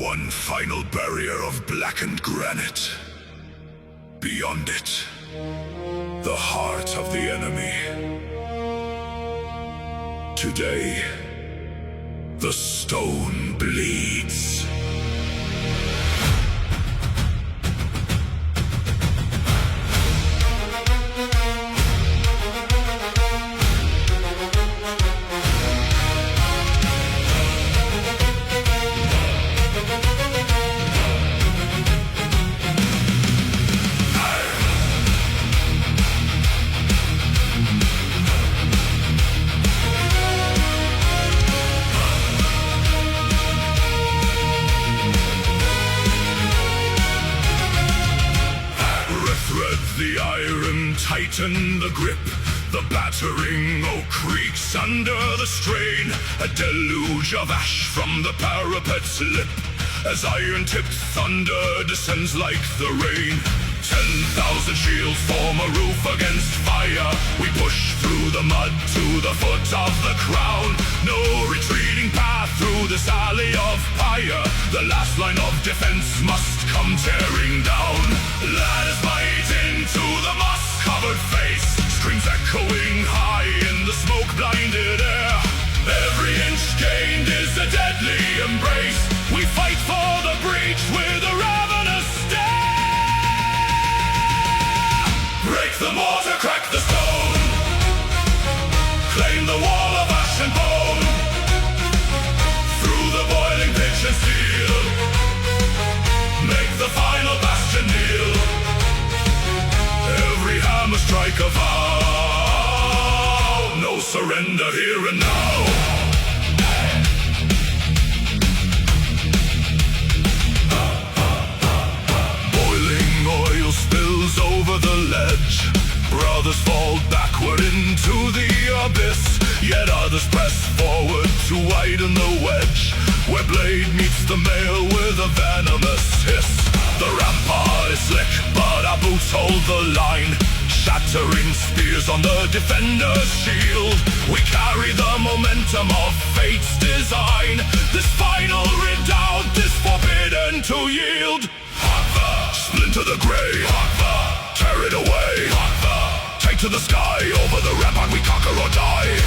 One final barrier of blackened granite. Beyond it, the heart of the enemy. Today, the stone bleeds. The iron tighten the grip. The battering oak creaks under the strain. A deluge of ash from the parapet's lip as iron-tipped thunder descends like the rain. 10,000 shields form a roof against fire. We push through the mud to the foot of the crown. No retreating path through this alley of fire. The last line of defense must come tearing down. Ladders bite into the moss-covered face. Screams echoing high in the smoke-blinded air. Every inch gained is a deadly embrace. We fight for the breach with a ravenous stare. Break the mortar, crack the stone. Claim the wall of ash and bone. Through the boiling pitch and steel. Make the final bastion kneel. Every hammer strike a vow. No surrender here and now. Boiling oil spills over the ledge. Brothers fall backward into the abyss. Yet others press forward to widen the wedge. Where blade meets the mail with a venomous hiss. The rampart is slick, but our boots hold the line. Shattering spears on the defender's shield. We carry the momentum of fate's design. This final redoubt is forbidden to yield. Splinter the grey, tear it away. Take to the sky, over the rampart we conquer or die.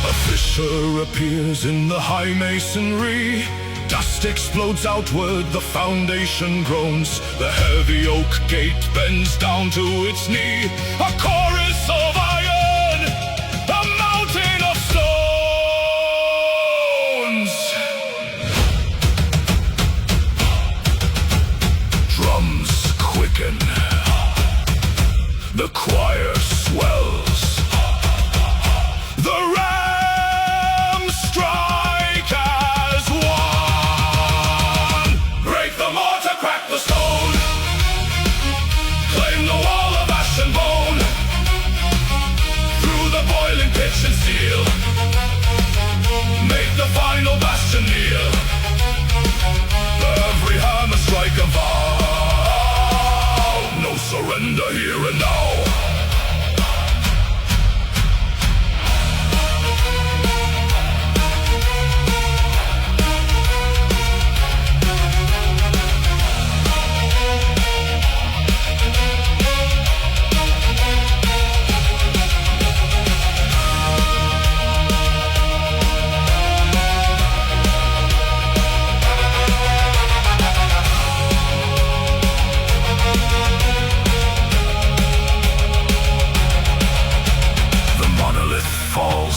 A fissure appears in the high masonry. Dust explodes outward, the foundation groans. The heavy oak gate bends down to its knee. A chorus of iron, a mountain of stones. Drums quicken. The choir swells. The rams strike as one. Break the mortar, crack the stone. Claim the wall of ash and bone. Through the boiling pitch and steel. Make the final bastion kneel. Every hammer strike a vow. No surrender here and now.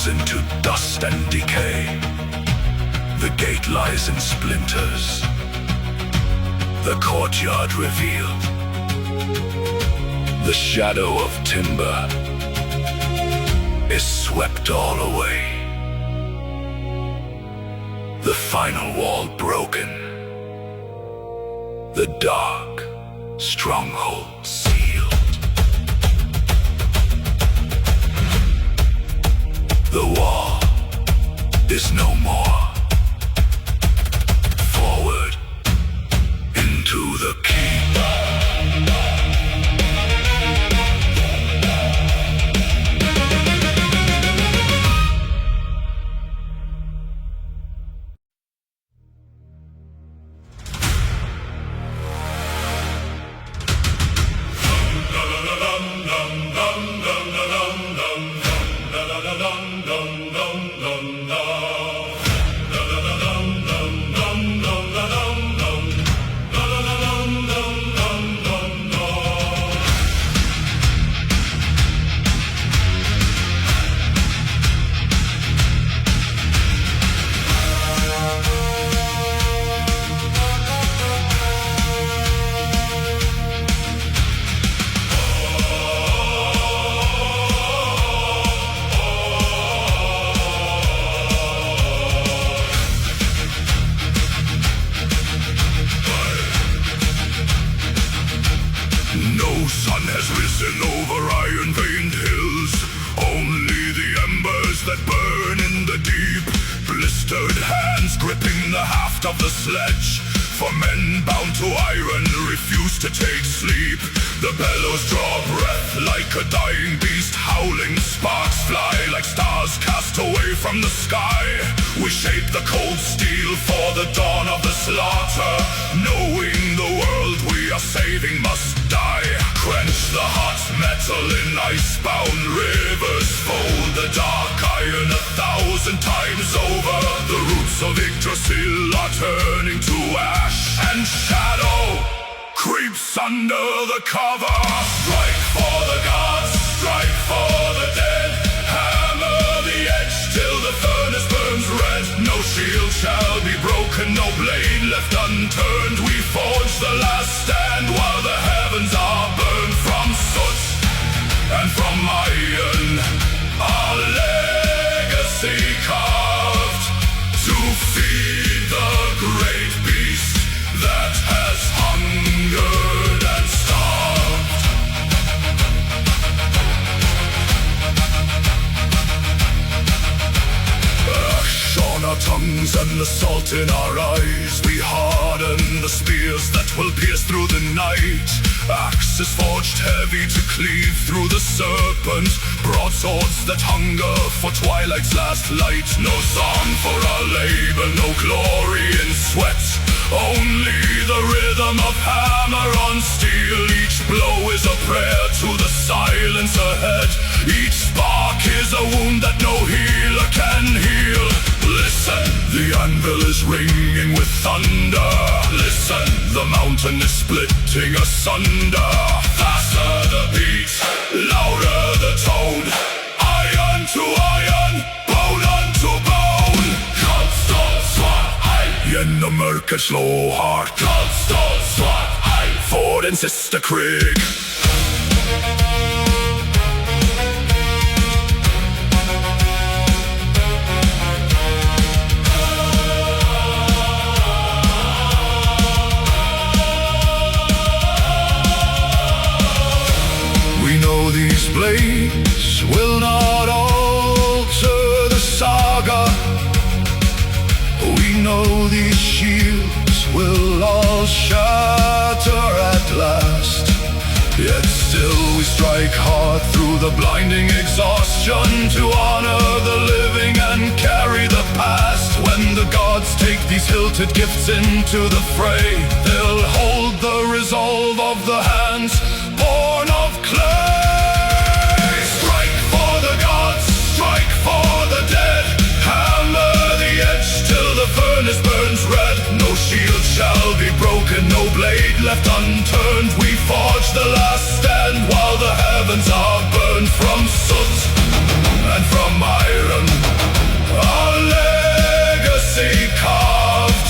Into dust and decay. The gate lies in splinters. The courtyard revealed. The shadow of timber is swept all away. The final wall broken. The dark stronghold sealed. The wall is no more. Forward into the keep. Passing over iron-veined hills, only the embers that burn in the deep. Blistered hands gripping the haft of the sledge, for men bound to iron refuse to take sleep. The bellows draw breath like a dying beast howling. Sparks fly like stars cast away from the sky. We shape the cold steel for the dawn of the slaughter, knowing the world we are saving must die. Quench the hot metal in ice-bound rivers, fold the dark iron 1,000 times over. The roots of Yggdrasil are turning to ash, and shadow creeps under the cover. Strike for the gods, strike for the dead. Hammer the edge till the furnace burns red. No shield shall be broken, no blade left unturned. We forge the last stand while the heavens are burned. From soot and from iron, our legacy carved to feed the great beast that has hungered and starved. Ash on our tongues and the salt in our eyes, we harden the spears that will pierce through the night. Axes forged heavy to cleave through the serpent, broadswords that hunger for twilight's last light. No song for our labor, no glory in sweat, only the rhythm of hammer on steel. Each blow is a prayer to the silence ahead. Each spark is a wound that no healer can heal. Listen, the anvil is ringing with thunder. Listen, the mountain is splitting asunder. Faster the beat, louder the tone. Iron to iron, bone unto bone. Konstant svart hej, genom mörker slå hårt. Konstant svart hej, för den sista krig. These blades will not alter the saga. We know these shields will all shatter at last. Yet still we strike hard through the blinding exhaustion, to honor the living and carry the past. When the gods take these hilted gifts into the fray, they'll hold the resolve of the hands born of clay. Strike for the dead, hammer the edge till the furnace burns red. No shield shall be broken, no blade left unturned. We forge the last stand while the heavens are burned. From soot and from iron, our legacy carved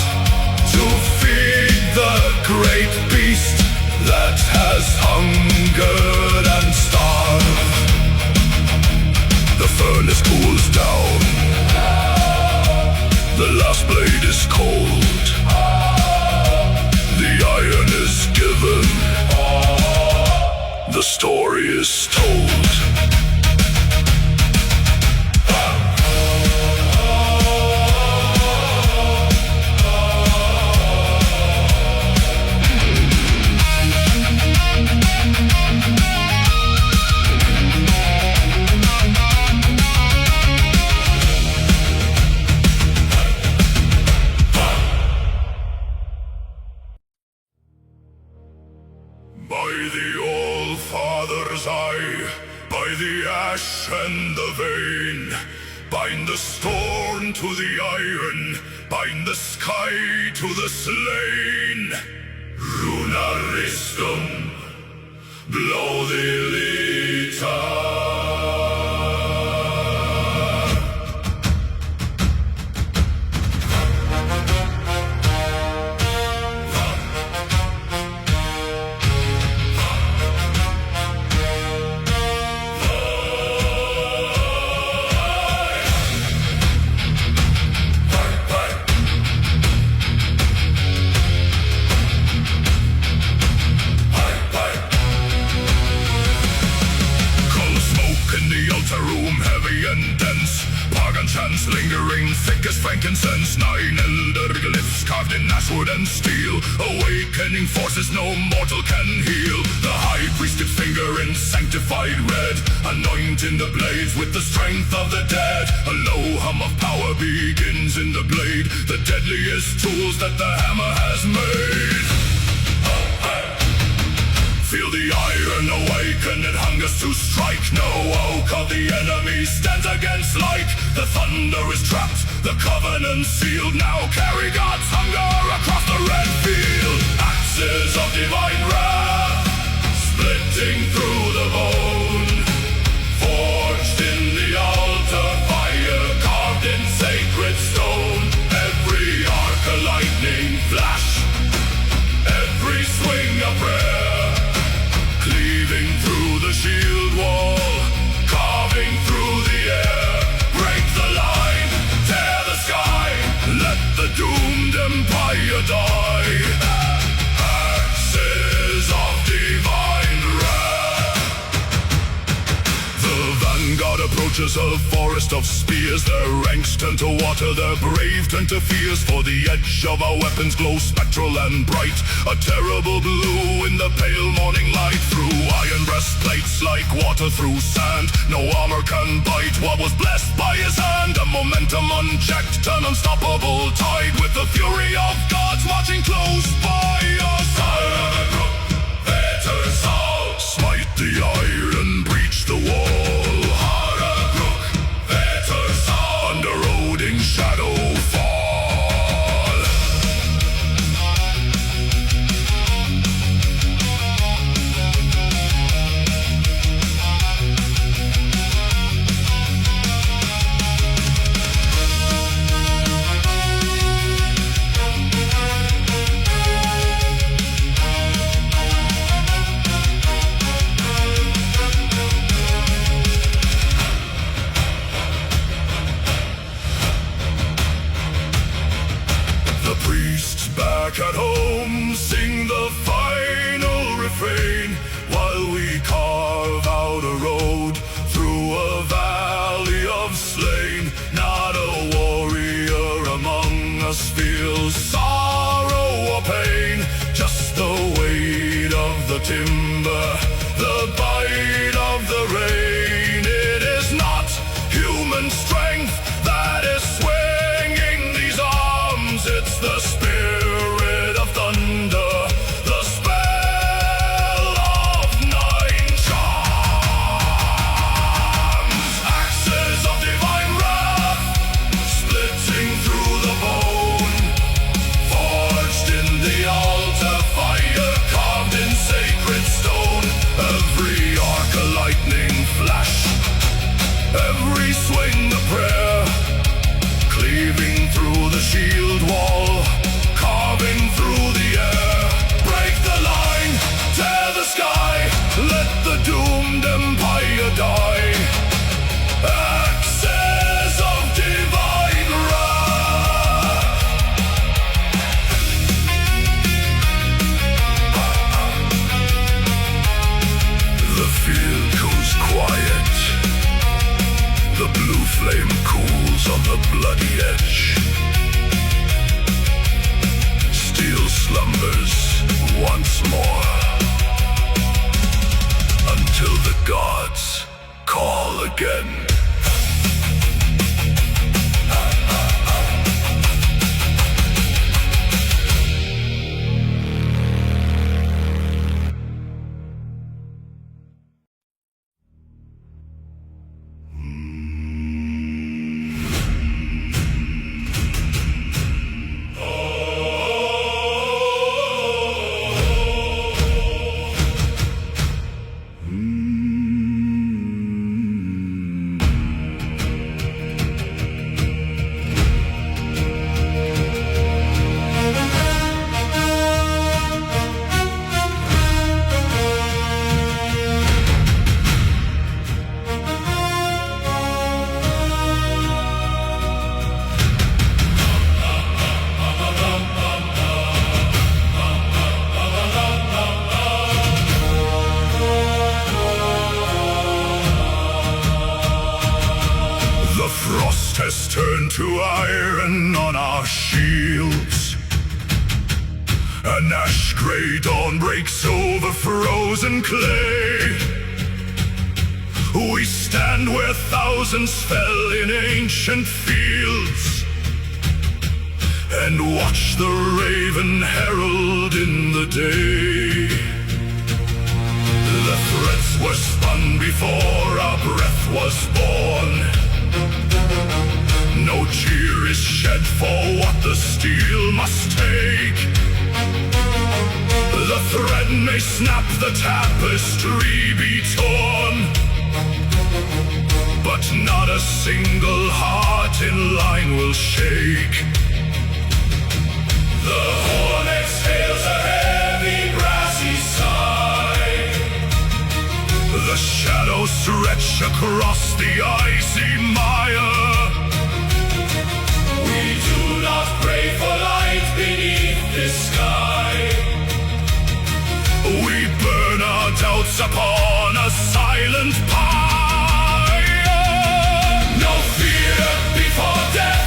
to feed the great beast that has hungered and starved. The furnace cools down, the last blade is cold, the iron is given, the story is told. By the All-Father's eye, by the ash and the vein, bind the storm to the iron, bind the sky to the slain. Runaristum, blow the lita. chants lingering thick as frankincense. 9 elder glyphs carved in ashwood and steel, awakening forces no mortal can heal. The high priest dips finger in sanctified red, anointing the blades with the strength of the dead. A low hum of power begins in the blade, the deadliest tools that the hammer has made. Feel the iron awaken, it hungers to strike. No oak of the enemy stands against light. The thunder is trapped, the covenant sealed. Now carry God's hunger across the red field. Axes of divine wrath, splitting through the bone. Forged in the altar fire, carved in sacred stone. Every arc a lightning flash, every swing a prayer. Cleaving through the shield wall, carving through the air. Break the line, tear the sky, let the doomed empire die. Axes of divine wrath. The vanguard approaches a forest of spears. Their ranks turn to water, their brave turn to fears. For the edge of our weapons glows spectral and bright, a terrible blue in the pale morning light. Through iron breastplates like water through sand, no armor can bite what was blessed by his hand. A momentum unchecked, an unstoppable tide, with the fury of gods marching close by your side. Smite the iron, breach the wall. Under Odin's shadow fall. Back at home, sing the final refrain, while we carve out a road through a valley of slain. Not a warrior among us feels sorrow or pain, just the weight of the timber, the bite of the rain. It is not human strength that is swinging these arms, it's the spirit of thunder, the spell of 9 charms. Axes of divine wrath, splitting through the bone. Forged in the altar fire, carved in sacred stone. Every arc a lightning flash, every swing a prayer. Cleaving through the shield wall, carving through the air. Break the line, tear the sky, let the doomed empire die. Axes of divine wrath. The field goes quiet, the blue flame cools on the bloody edge. Steel slumbers once more, until the gods call again. turn to iron on our shields. An ash-gray dawn breaks over frozen clay. We stand where thousands fell in ancient fields, and watch the raven herald in the day. The threads were spun before our breath was born. No tear is shed for what the steel must take. The thread may snap, the tapestry be torn, but not a single heart in line will shake. The horn exhales a heavy grassy sigh. The shadows stretch across the icy mire. We do not pray for light beneath this sky. We burn our doubts upon a silent pyre. No fear before death,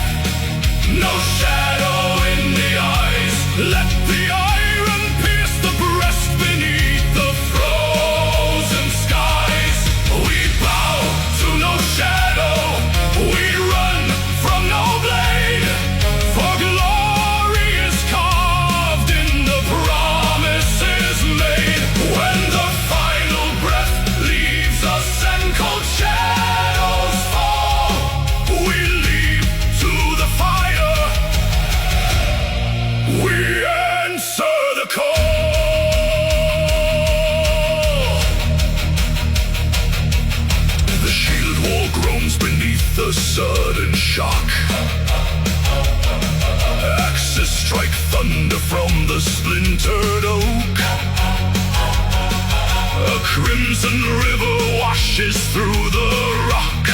no shadow in the eyes. Let the iron pierce the breast beneath the frozen skies. We bow to no shadow, we run from no blade, for glory is carved in the promises made. When the final breath leaves us and cold shadows fall, we leap to the fire. We answer the call. The shield wall groans beneath the sudden shock. Axes strike thunder from the splintered oak. A crimson river washes through the rock.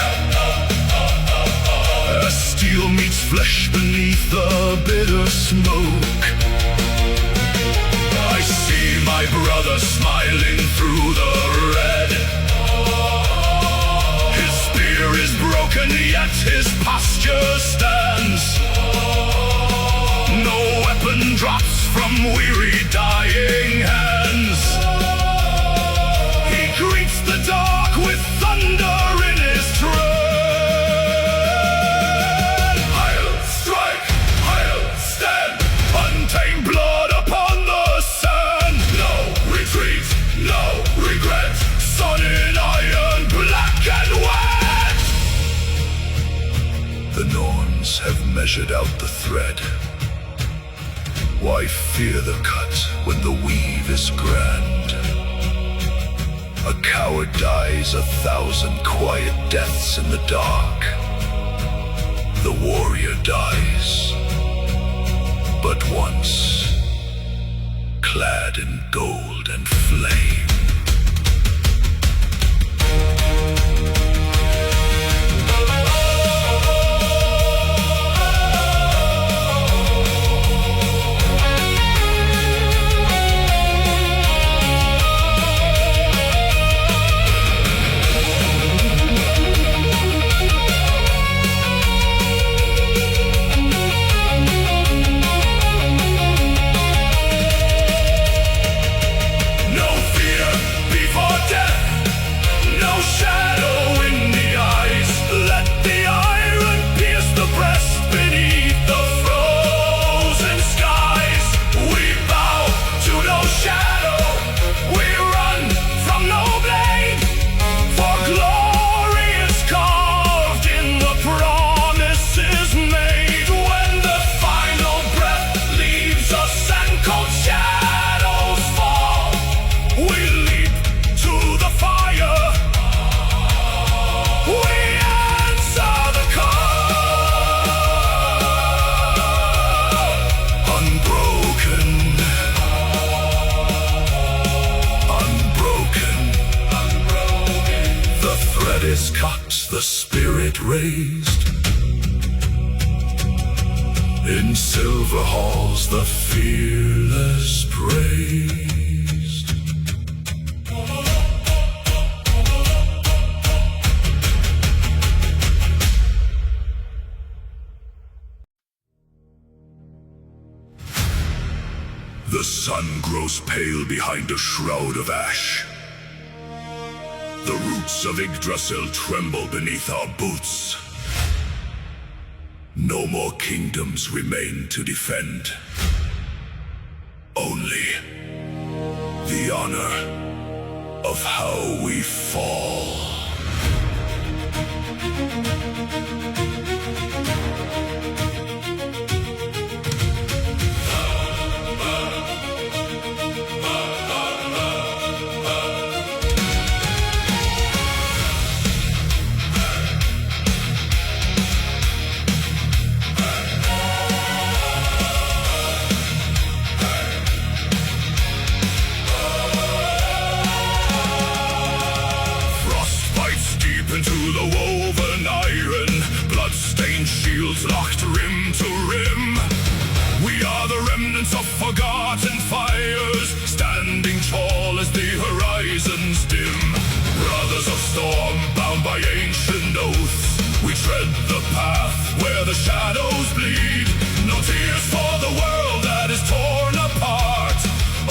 Steel meets flesh beneath the bitter smoke. I see my brother smiling through the red. His spear is broken, yet his posture stands. No weapon drops from weary dying hands. He greets the dark with thunder in his tread. Untamed blood upon the sand. No retreat, no regret. Sun in iron, black and wet. The Norns have measured out the thread. Why fear the cut when the weave is grand? A coward dies 1,000 quiet deaths in the dark. The warrior dies but once, clad in gold and flame. Is cut, the spirit raised. In silver halls the fearless praised. The sun grows pale behind a shroud of ash. The roots of Yggdrasil tremble beneath our boots. No more kingdoms remain to defend. Only the honor of how we fall. Into the woven iron, blood-stained shields locked rim to rim. We are the remnants of forgotten fires, standing tall as the horizons dim. Brothers of storm, bound by ancient oaths, we tread the path where the shadows bleed. No tears for the world that is torn apart,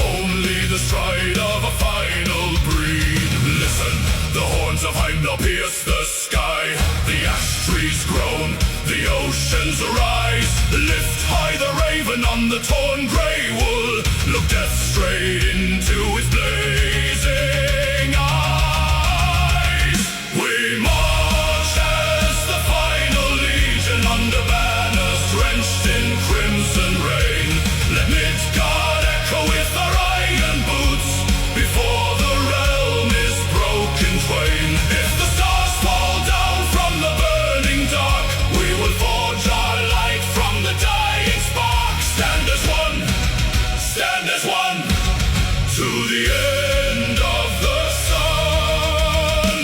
only the stride of a final breed. Listen, the horns of Heimdall pierce the sky. The ash trees groan, the oceans rise. Lift high the raven on the torn grey wool. Look death straight into his blazing eyes. We march as the final legion under banners drenched in crimson rain. Let Midgard echo with our iron boots before the realm is broken twain. If the stars fall down from the burning dark, we will forge our light from the dying spark. Stand as one, to the end of the sun.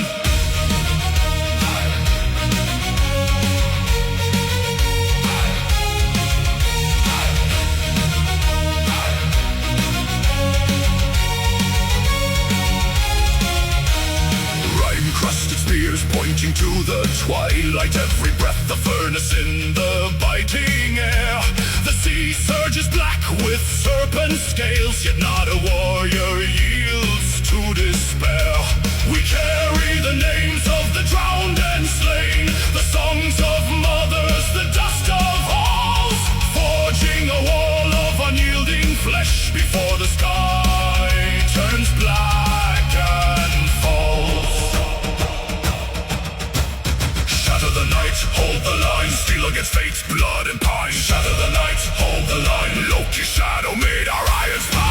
Rime-crusted spears pointing to the twilight. Every breath a furnace in the biting air. The sea surges black with serpent scales, yet not a warrior yields to despair. We carry the names of the drowned and slain, the songs of mothers, the dust of halls, forging a wall of unyielding flesh before the sky turns black and falls. Shatter the night, hold the line, steel against fate's blood and pine. Shatter the night, hold the line, Loki's shadow made our iron spine.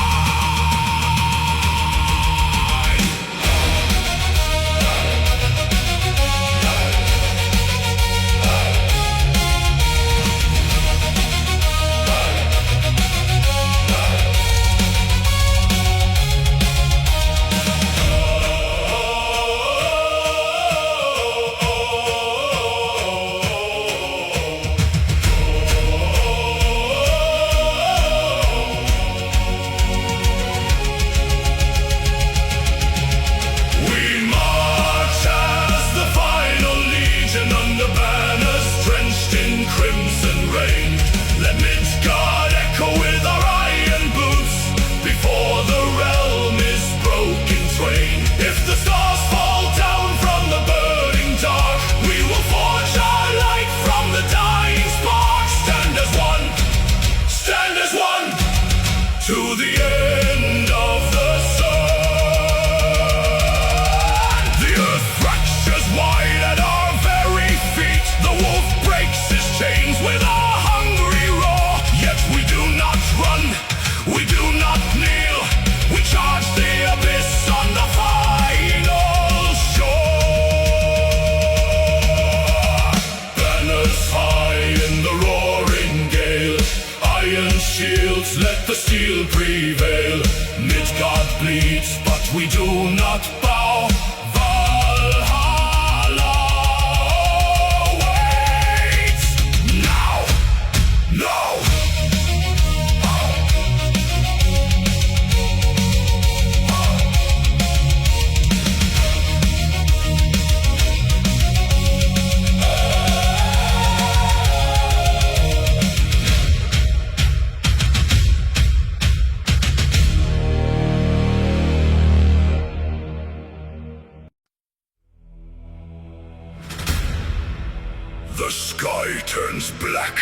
sky turns black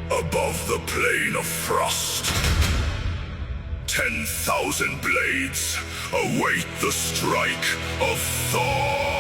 above the plain of frost. 10,000 blades await the strike of Thor.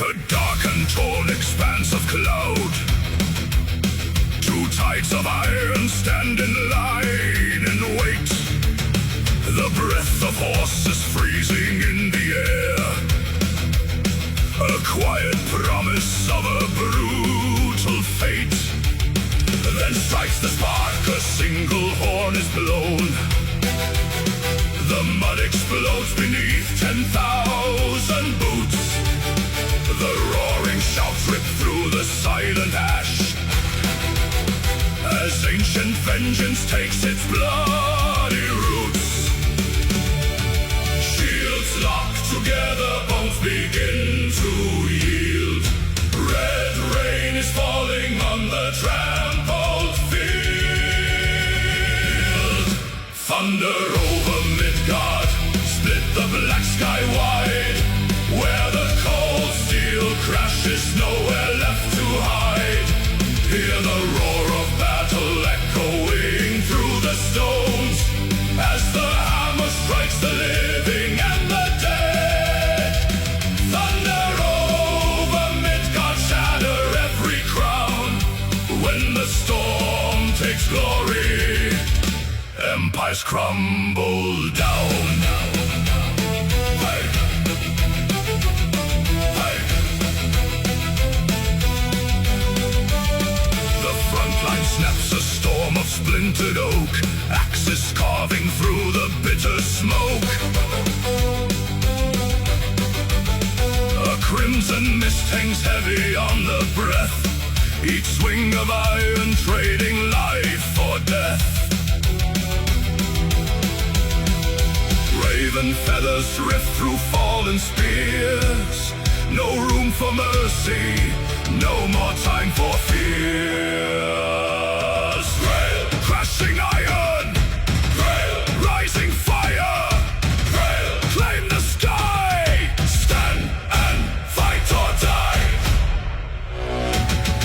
A dark and torn expanse of cloud, two tides of iron stand in line and wait. The breath of horses freezing in the air, a quiet promise of a brutal fate. Then strikes the spark, a single horn is blown. The mud explodes beneath 10,000 boots. The roaring shouts rip through the silent ash, as ancient vengeance takes its bloody roots. Shields lock together, bones begin to yield. Red rain is falling on the trampled field. Thunder over Midgard, split the black sky wide, where the cold steel crashes, nowhere left to hide. Hear the roar of battle echoing through the stones, as the hammer strikes the living and the dead. Thunder over Midgard, shatter every crown. When the storm takes glory, empires crumble down. Snaps a storm of splintered oak, axes carving through the bitter smoke. A crimson mist hangs heavy on the breath, each swing of iron trading life for death. Raven feathers rift through fallen spears, no room for mercy, no more time for fear. Crashing iron, rising fire, claim the sky, stand and fight or die.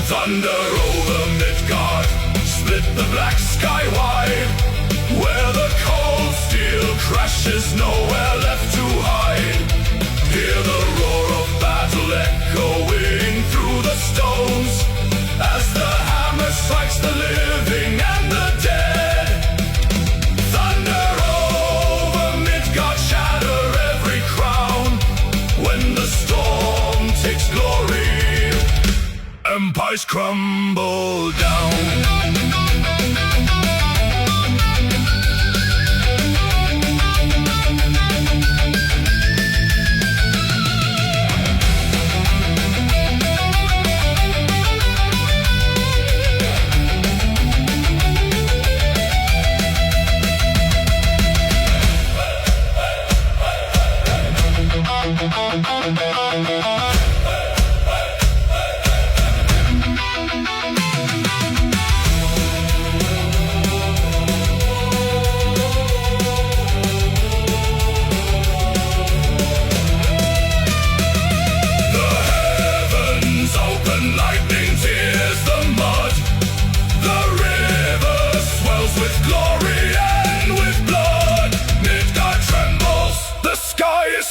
Thunder over Midgard, split the black sky wide, where the cold steel crashes, nowhere left to hide. Hear the roar of battle echoing through the stones, as the hammer strikes the living and the dead. Thunder over Midgard, shatter every crown. When the storm takes glory, empires crumble down.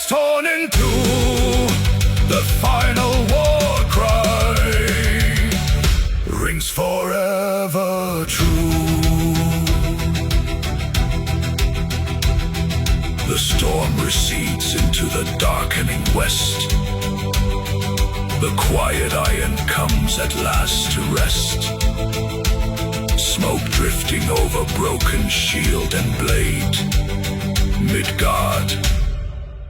Torn in two, the final war cry rings forever true. The storm recedes into the darkening west. The quiet iron comes at last to rest. Smoke drifting over broken shield and blade. Midgard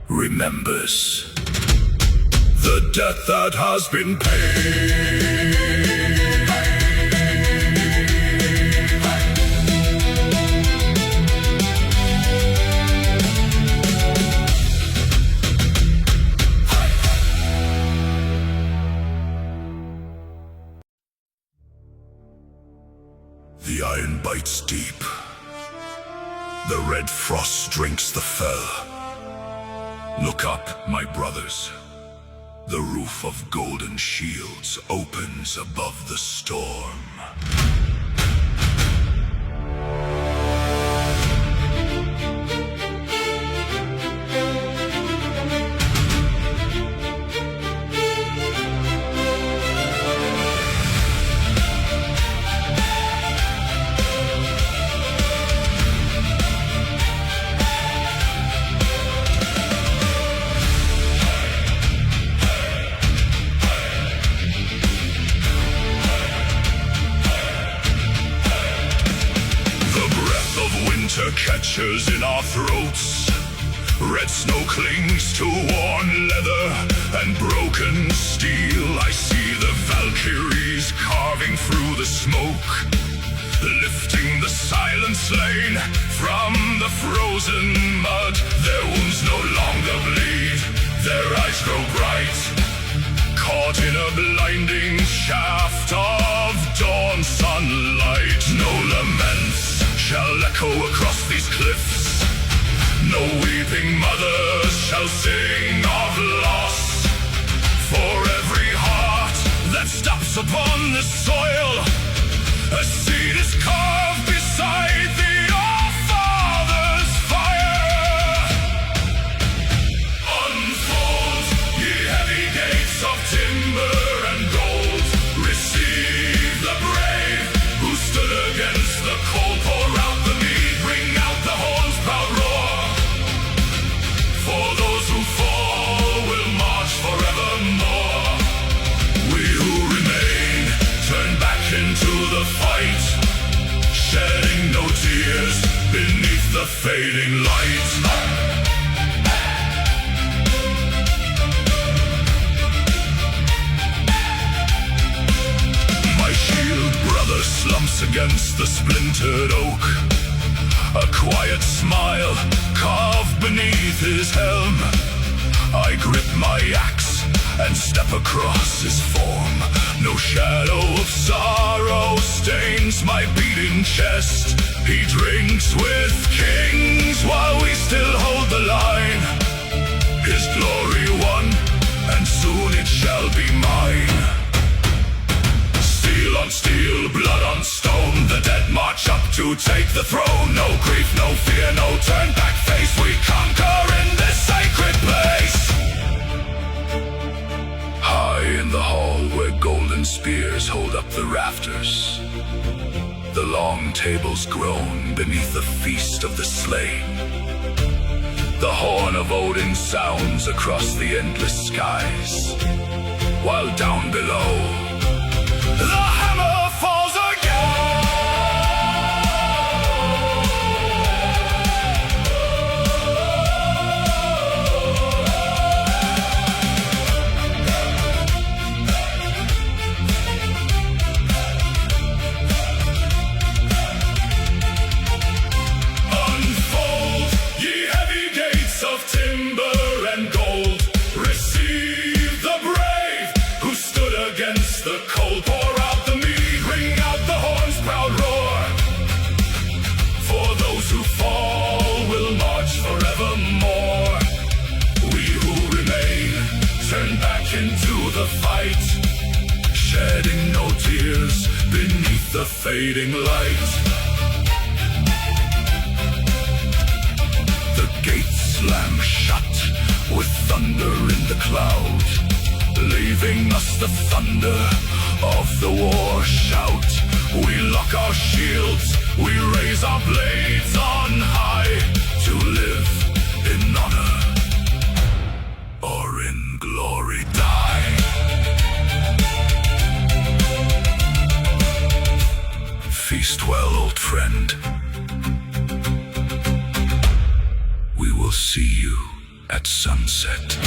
remembers the debt that has been paid. The iron bites deep. The red frost drinks the fell. Look up, my brothers. The roof of golden shields opens above the storm. Catches in our throats. Red snow clings to worn leather and broken steel. I see the Valkyries carving through the smoke, lifting the silent slain from the frozen mud. Their wounds no longer bleed, their eyes grow bright, caught in a blinding shaft of dawn sunlight. No laments shall echo across these cliffs. No weeping mothers shall sing of loss. For every heart that stops upon this soil, a seed is carved beside the All-Father's fire. Unfold, ye heavy gates of timber and gold. Receive the brave who stood against the cold. Pour out the mead, bring out the horn's proud roar. For those who fall will march forevermore. We who remain turn back into the fight, shedding no tears beneath the fading light. Brother slumps against the splintered oak, a quiet smile carved beneath his helm. I grip my axe and step across his form. No shadow of sorrow stains my beating chest. He drinks with kings while we still hold the line. His glory won, and soon it shall be mine. Steel on steel, blood on stone, the dead march up to take the throne. No grief, no fear, no turn back face. We conquer in this sacred place. High in the hall where golden spears hold up the rafters, the long tables groan beneath the feast of the slain. The horn of Odin sounds across the endless skies, while down below the hammer falls again. Unfold, ye heavy gates of timber and gold. Receive the brave who stood against the cold. Pour out the mead, ring out the horn's proud roar. For those who fall will march forevermore. We who remain turn back into the fight, shedding no tears beneath the fading light. The gates slam shut with thunder in the cloud, leaving us the thunder of the war shout. We lock our shields, we raise our blades on high, to live in Feast well, old friend. We will see you at sunset.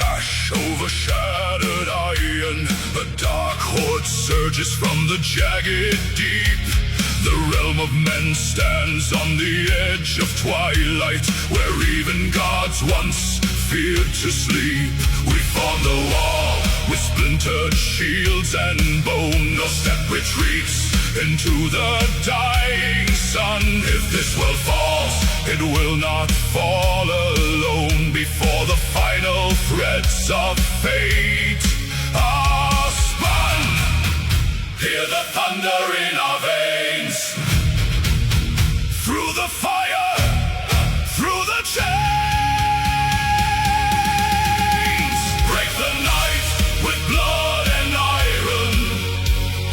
Ash over shattered iron, a dark horde surges from the jagged deep. The realm of men stands on the edge of twilight, where even gods once feared to sleep. We form the wall with splintered shields and bone. No step retreats into the dying sun. If this world falls, it will not fall alone. Before the final threads of fate are spun, hear the thunder in our veins. Through the fire, through the chains, break the night with blood and iron.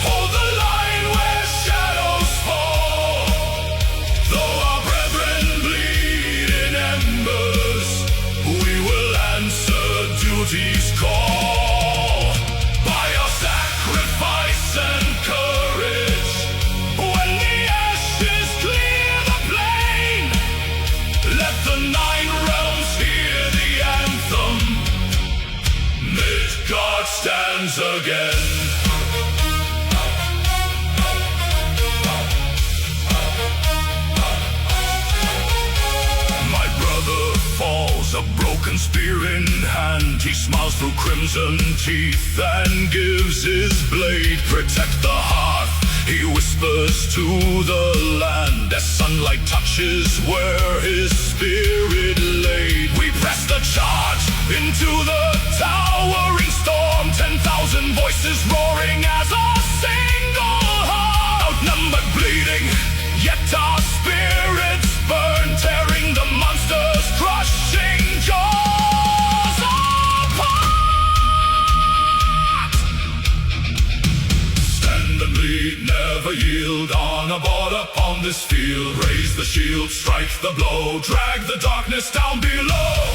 Hold the line where shadows fall. Though our brethren bleed in embers, we will answer duty's call. By our sacrifice and courage, when the ashes clear the plain, let the 9 realms hear the anthem. Midgard stands again. Falls, a broken spear in hand. He smiles through crimson teeth and gives his blade. Protect the hearth, he whispers to the land. As sunlight touches where his spirit laid, we press the charge into the towering storm. 10,000 voices roaring as a single heart. Outnumbered, bleeding, yet our spirits burn, tearing the monsters, crushing jaws apart. Stand and bleed, never yield. On a border upon this field, raise the shield, strike the blow, drag the darkness down below.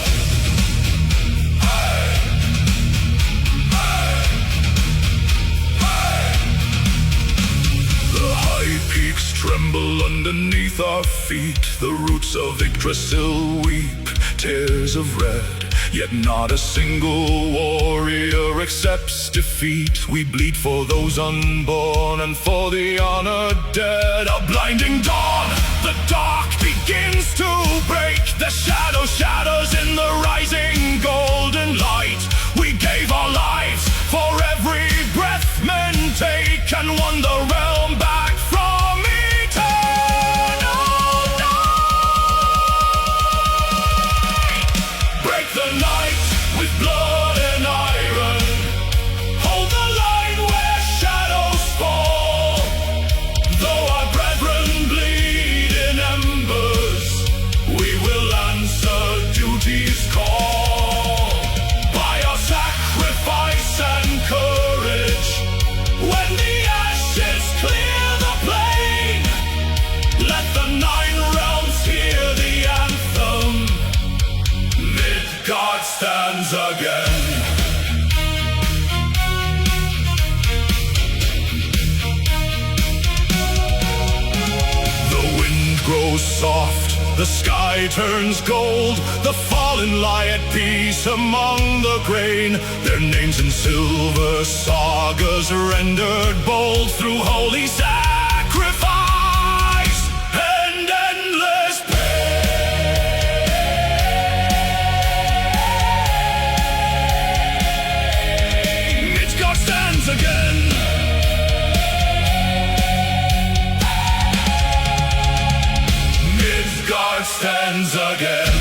The high peaks tremble underneath our feet. The roots of Yggdrasil weep tears of red. Yet not a single warrior accepts defeat. We bleed for those unborn and for the honored dead. A blinding dawn, the dark begins to break. The shadow shatters in the rising golden light. We gave our lives for every breath men take, and won the realm back from eternal night. Break the night with blood and iron. Hold the line where shadows fall. Though our brethren bleed in embers, we will answer duty's call. By our sacrifice and courage, when the ashes clear the plain, let the 9 realms hear the anthem. Midgard stands again. The wind grows soft, The sky turns gold, the fallen lie at peace among the grain. Their names in silver sagas rendered bold through holy sacrifice and endless pain. Midgard stands again. Midgard stands again.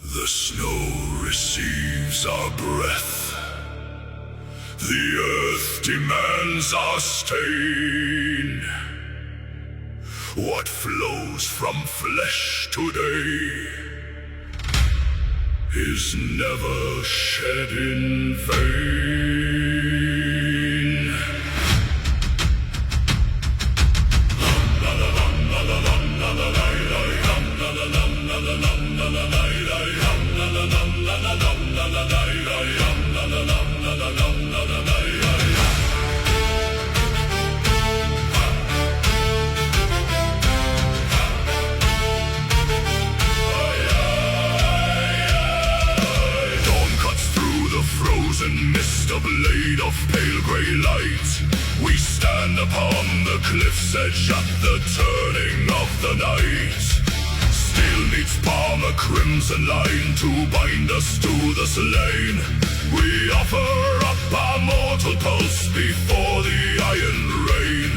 The snow receives our breath. The earth demands our stain. What flows from flesh today is never shed in vain. Mist, a blade of pale grey light. We stand upon the cliff's edge at the turning of the night. Steel meets palm, a crimson line to bind us to the slain. We offer up our mortal pulse before the iron rain.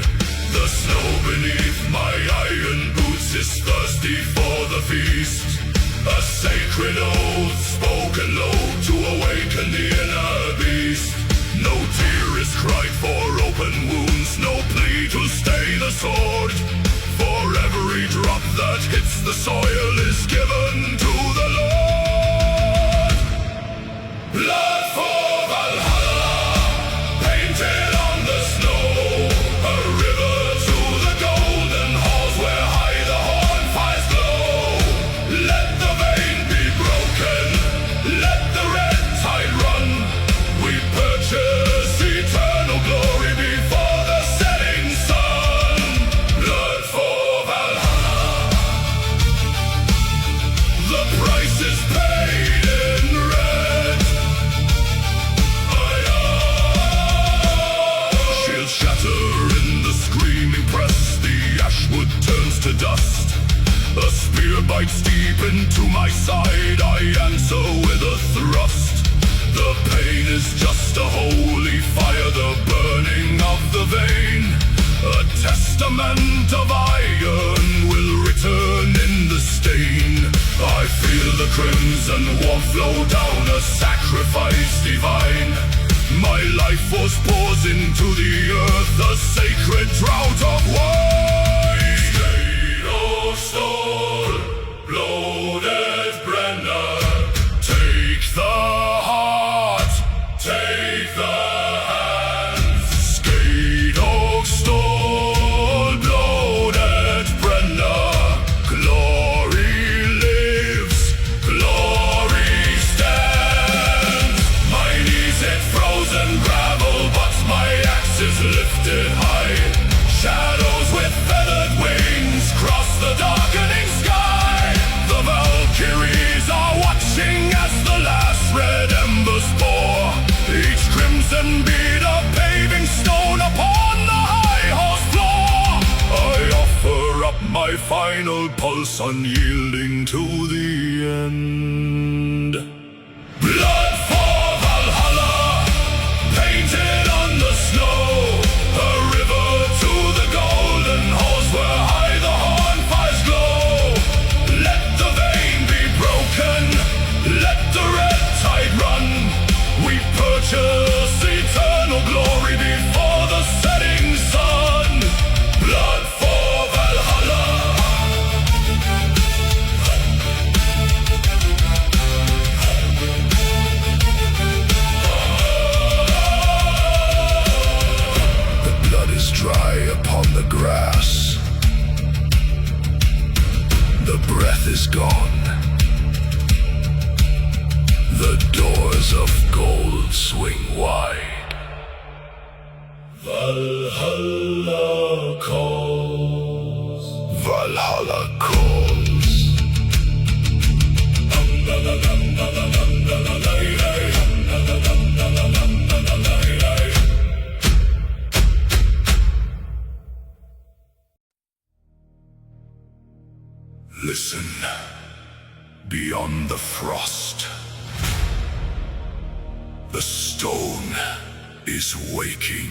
The snow beneath my iron boots is thirsty for the feast. A sacred oath spoken low to awaken the inner beast. No tear is cried for open wounds, no plea to stay the sword. For every drop that hits the soil is given to the Lord. Blood for Valhalla, painted on the snow. A river to the golden halls where high the horn fires glow. Let the vein be broken, let the red tide run. We purchase eternal glory before the setting sun. Blood for Valhalla, the price is paid in red. Shields shatter in the screaming press, the ashwood turns to dust. A spear bites deep into my side, I answer with a thrust. The pain is just a holy fire, the burning of the vein. A testament of iron will return in the stain. I feel the crimson warmth flow down, a sacrifice divine. My life was poured into the earth, a sacred drought of wine. Stain of stone, bloated Brenna, take the heart, take the hands. Skate of stone, bloated Brenna, glory lives, glory stands. My knees hit frozen gravel, but my axe is lifted high. Shadows with feathered wings cross the darkening sky. The Valkyries are watching as the last red embers pour. Each crimson bead a paving stone upon the high horse floor. I offer up my final pulse, unyielding to the end. Blood for Valhalla, painted on the snow. A river to the golden halls where high the horn fires glow. Let the vein be broken, let the red tide run. We purchase eternal glory before the setting sun. Blood for Valhalla. from the frost. The stone is waking.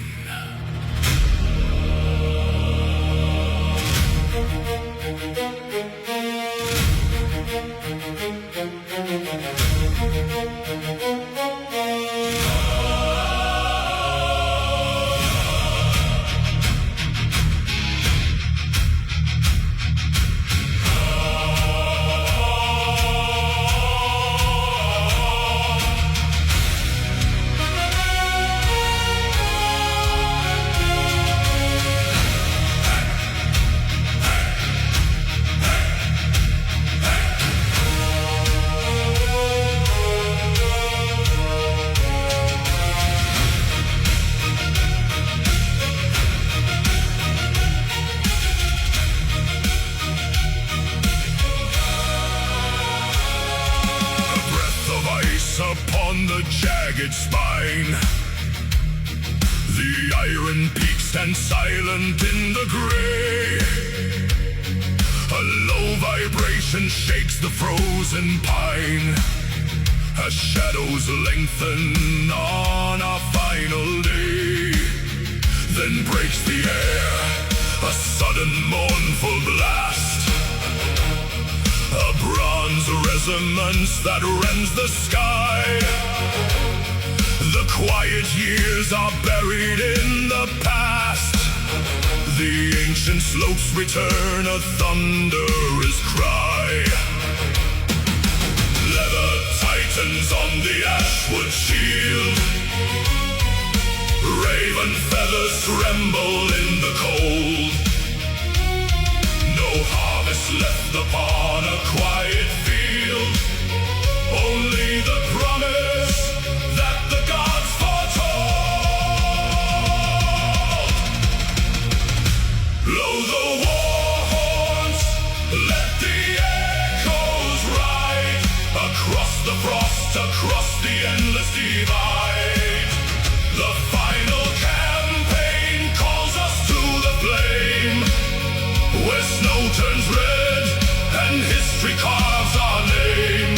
Upon the jagged spine, the iron peak stands silent in the gray. A low vibration shakes the frozen pine as shadows lengthen on our final day. Then breaks the air a sudden mournful blast, a bronze resonance that rends the sky. The quiet years are buried in the past. The ancient slopes return a thunderous cry. Leather tightens on the ashwood shield. Raven feathers tremble in the cold. No harvest left upon a quiet field. Only the promise that the gods foretold. Blow the war horns, let the echoes ride across the frost, across the endless divide. The final campaign calls us to the flame, where snow turns red and history carves our name.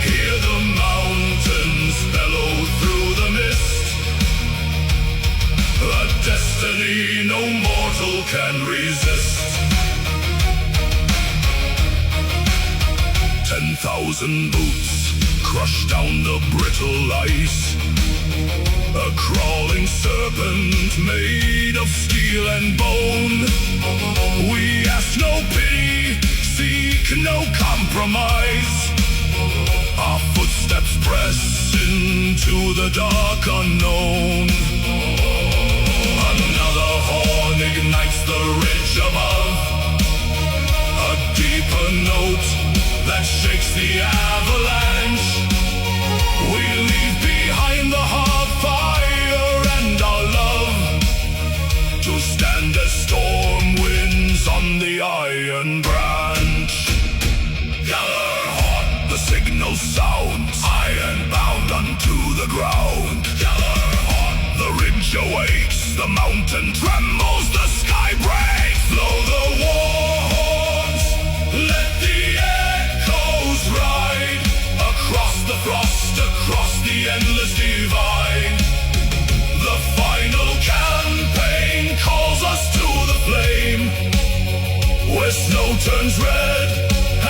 Hear the mountains bellow through the mist, a destiny no mortal can resist. 10,000 boots crush down the brittle ice, a crawling serpent made of steel and bone. We ask no pity, seek no compromise. Our footsteps press into the dark unknown. Another horn ignites the ridge above, a deeper note that shakes the avalanche. We leave behind the hearth fire and our love, to stand as storm winds on the iron branch. Gather hot, the signal sounds, iron bound unto the ground. Gather hot, the ridge awakes, the mountain trembles, the sky breaks. Blow the war horns, let the echoes ride across the frost, across the endless divide. The final campaign calls us to the flame, where snow turns red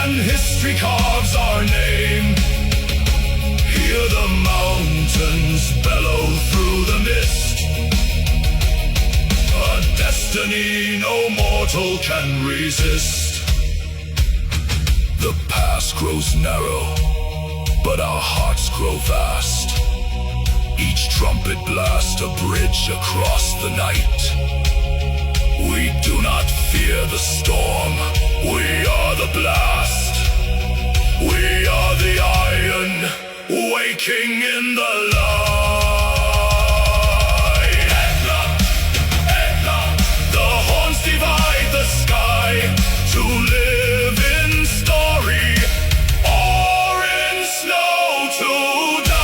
and history carves our name. Hear the mountains bellow through the mist, a destiny no mortal can resist. The past grows narrow, but our hearts grow vast. Each trumpet blast a bridge across the night. We do not fear the storm, we are the blast. We are the iron, waking in the light. Etna, Etna, the horns divide the sky, to live in story or in snow to die.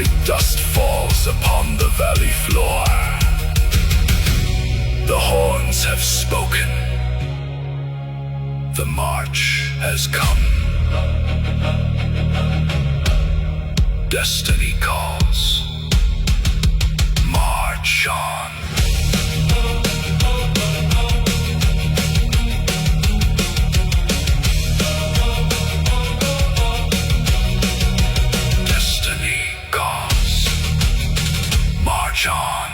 White dust falls upon the valley floor. The horns have spoken. The march has come. Destiny calls. March on. Destiny calls. March on.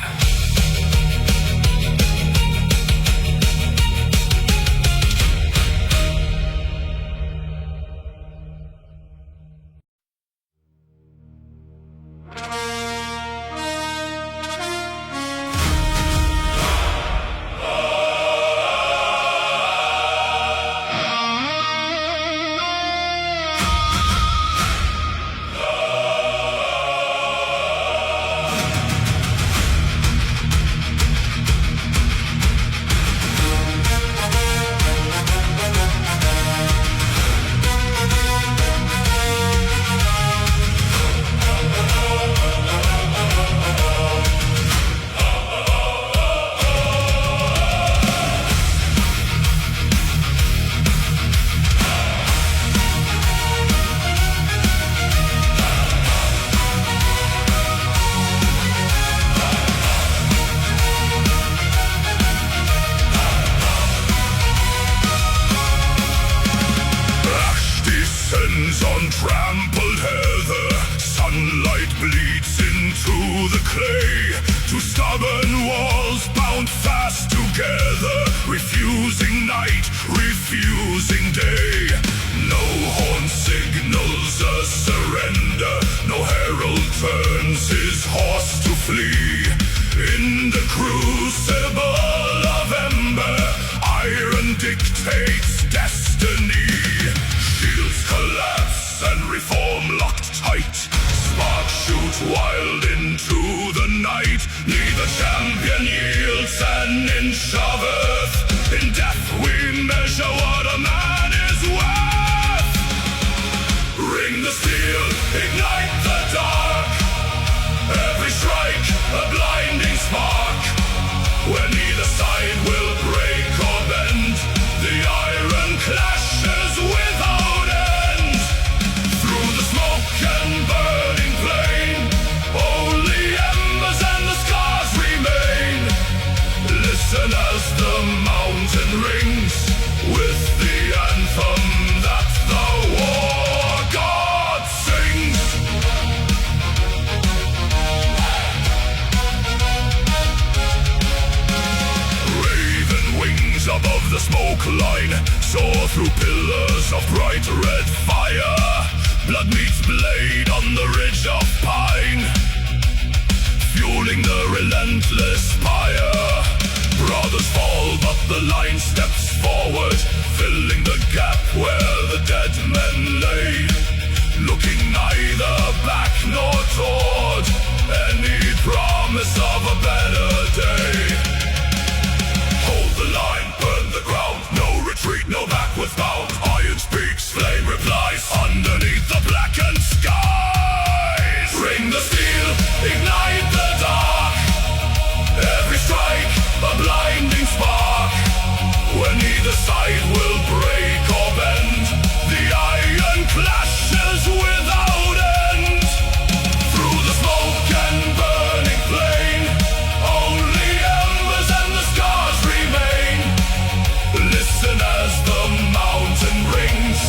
On trampled heather, sunlight bleeds into the clay. Two stubborn walls bound fast together, refusing night, refusing day. No horn signals a surrender, no herald turns his horse to flee. In the crucible of ember, iron dictates destiny. Shields collapse and reform locked tight. Sparks shoot wild into the night. Neither champion yields an inch of earth. In death we measure what a man is worth. Ring the steel, ignite the dark. Every strike a blinding spark. Where neither side will break or bend, the iron clashes without end. Through the smoke and burning plain, only embers and the scars remain. Listen as the mountain rings with the anthem that the war god sings. Raven wings above the smoke line soar through pillars of bright red fire. Blood meets blade on the ridge of pine, fueling the relentless fire. Brothers fall, but the line steps forward, filling the gap where the dead men lay. Looking neither back nor toward any promise of a better day. Hold the line, burn the ground, no retreat, no backwards bound. Iron speaks, flame replies, underneath the blackened skies. Ring the steel, ignite the dark. Every strike, a blinding spark. Where neither side will break or bend, the iron clashes without end. Through the smoke and burning plain, only embers and the scars remain. Listen as the mountain rings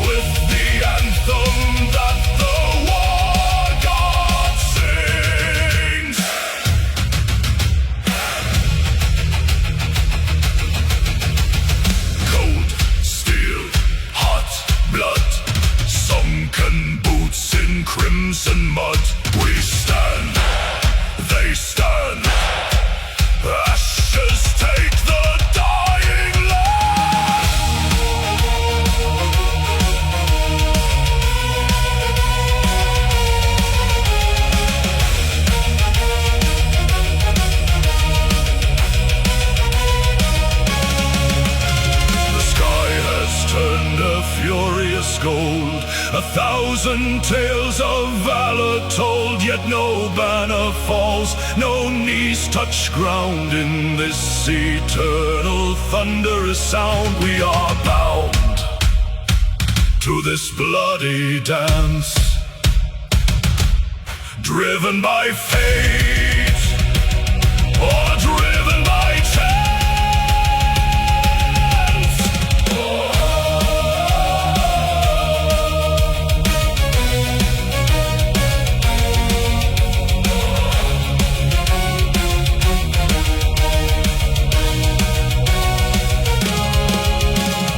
with the anthem that the war god sings. thousand tales of valor told, yet no banner falls, no knees touch ground in this eternal thunderous sound. We are bound to this bloody dance, driven by fate or driven by chance.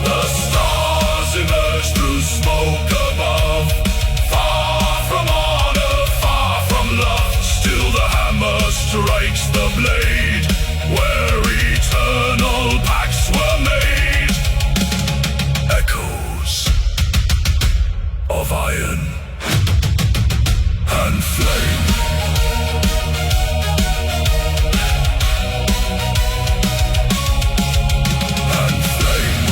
The stars emerge through smoke above, far from honor, far from love. Still the hammer strikes the blade where eternal pacts were made. Echoes of iron and flame. And flame.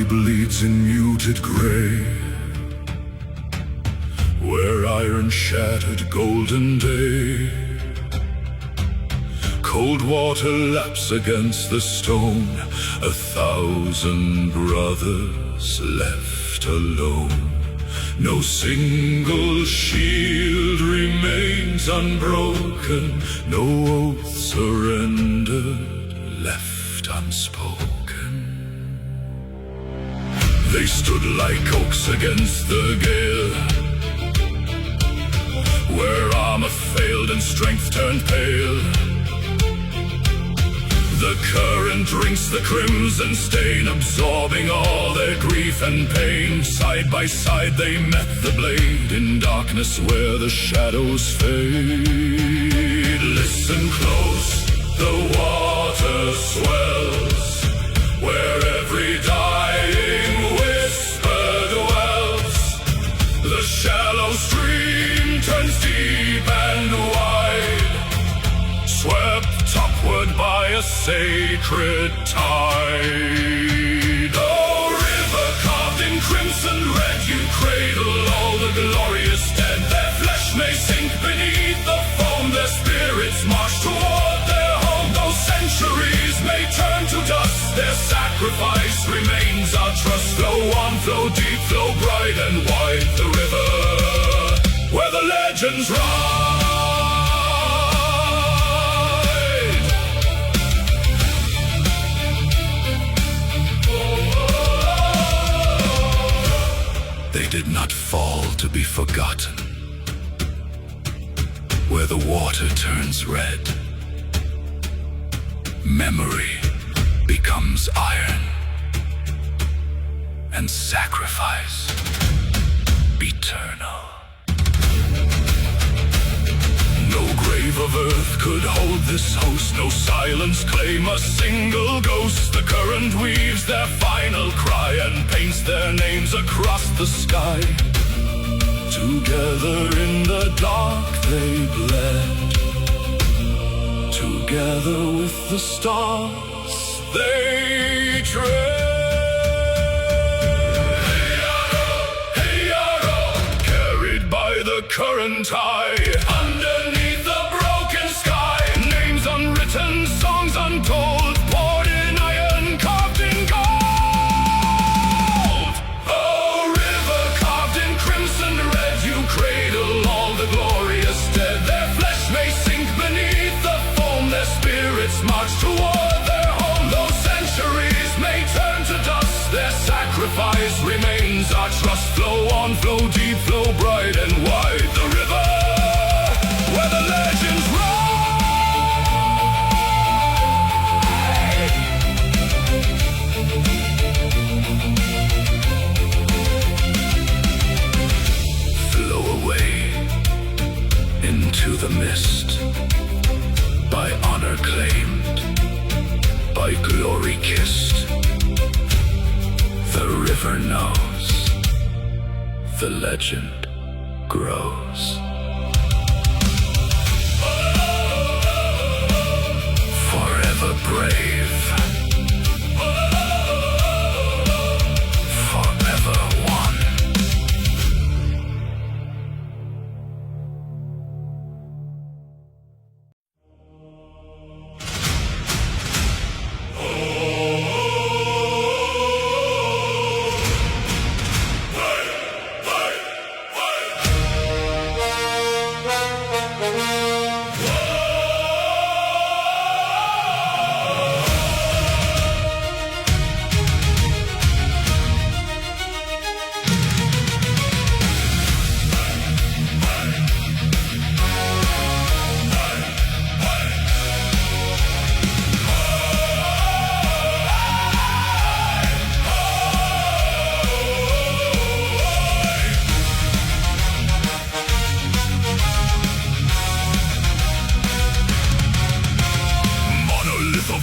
Bleeds in muted gray, where iron shattered golden day. Cold water laps against the stone, 1,000 brothers left alone. No single shield remains unbroken, no oath surrendered, left unspoken. They stood like oaks against the gale, where armor failed and strength turned pale. The current drinks the crimson stain, absorbing all their grief and pain. Side by side they met the blade, in darkness where the shadows fade. Listen close, the water swells, where every dying the shallow stream turns deep and wide, swept upward by a sacred tide. Oh, river carved in crimson red, you cradle all the glorious dead. Their flesh may sink beneath the foam, their spirits march toward their home. Those centuries may turn to dust, their sacrifice remains our trust. Flow on, flow deep, flow bright and wide, the river where the legends ride. They did not fall to be forgotten, where the water turns red, memory becomes iron, and sacrifice eternal. No grave of earth could hold this host, no silence claim a single ghost. The current weaves their final cry and paints their names across the sky. Together in the dark they bled, together with the stars they tread. Current high, underneath the broken sky. glory kissed. The river knows, the legend grows. Forever brave, forever one.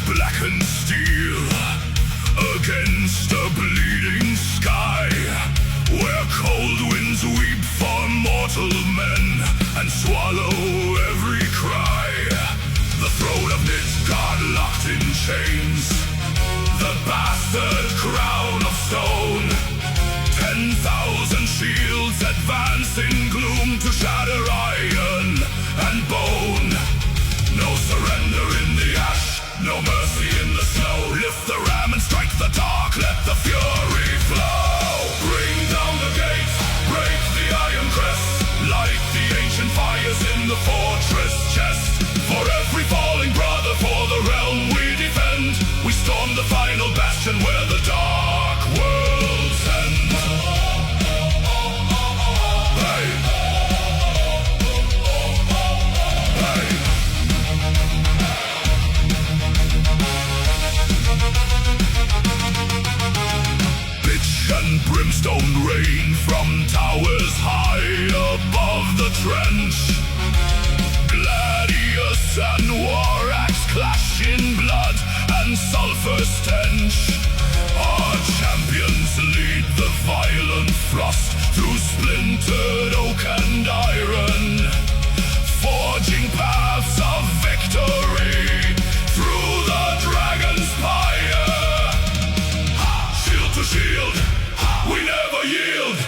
Blackened steel against a bleeding sky, where cold winds weep for mortal men and swallow every cry. The throne of Midgard locked in chains, the bastard crown of stone. 10,000 shields advance in gloom to shatter iron and bone. No surrender in the ash, no mercy in the snow. Lift the ram and strike the dark, let the fury flow. Bring down the gates, break the iron crest, light the ancient fires in the fortress chest. For every falling brother, for the realm we defend, we storm the final bastion where the dark worlds end. Hey. Hey. And brimstone rain from towers high above the trench. Gladius and war axe clash in blood and sulfur stench. Our champions lead the violent frost through splintered oak and iron, forging paths of victory through the dragon's pyre. Shield to shield, we never yield.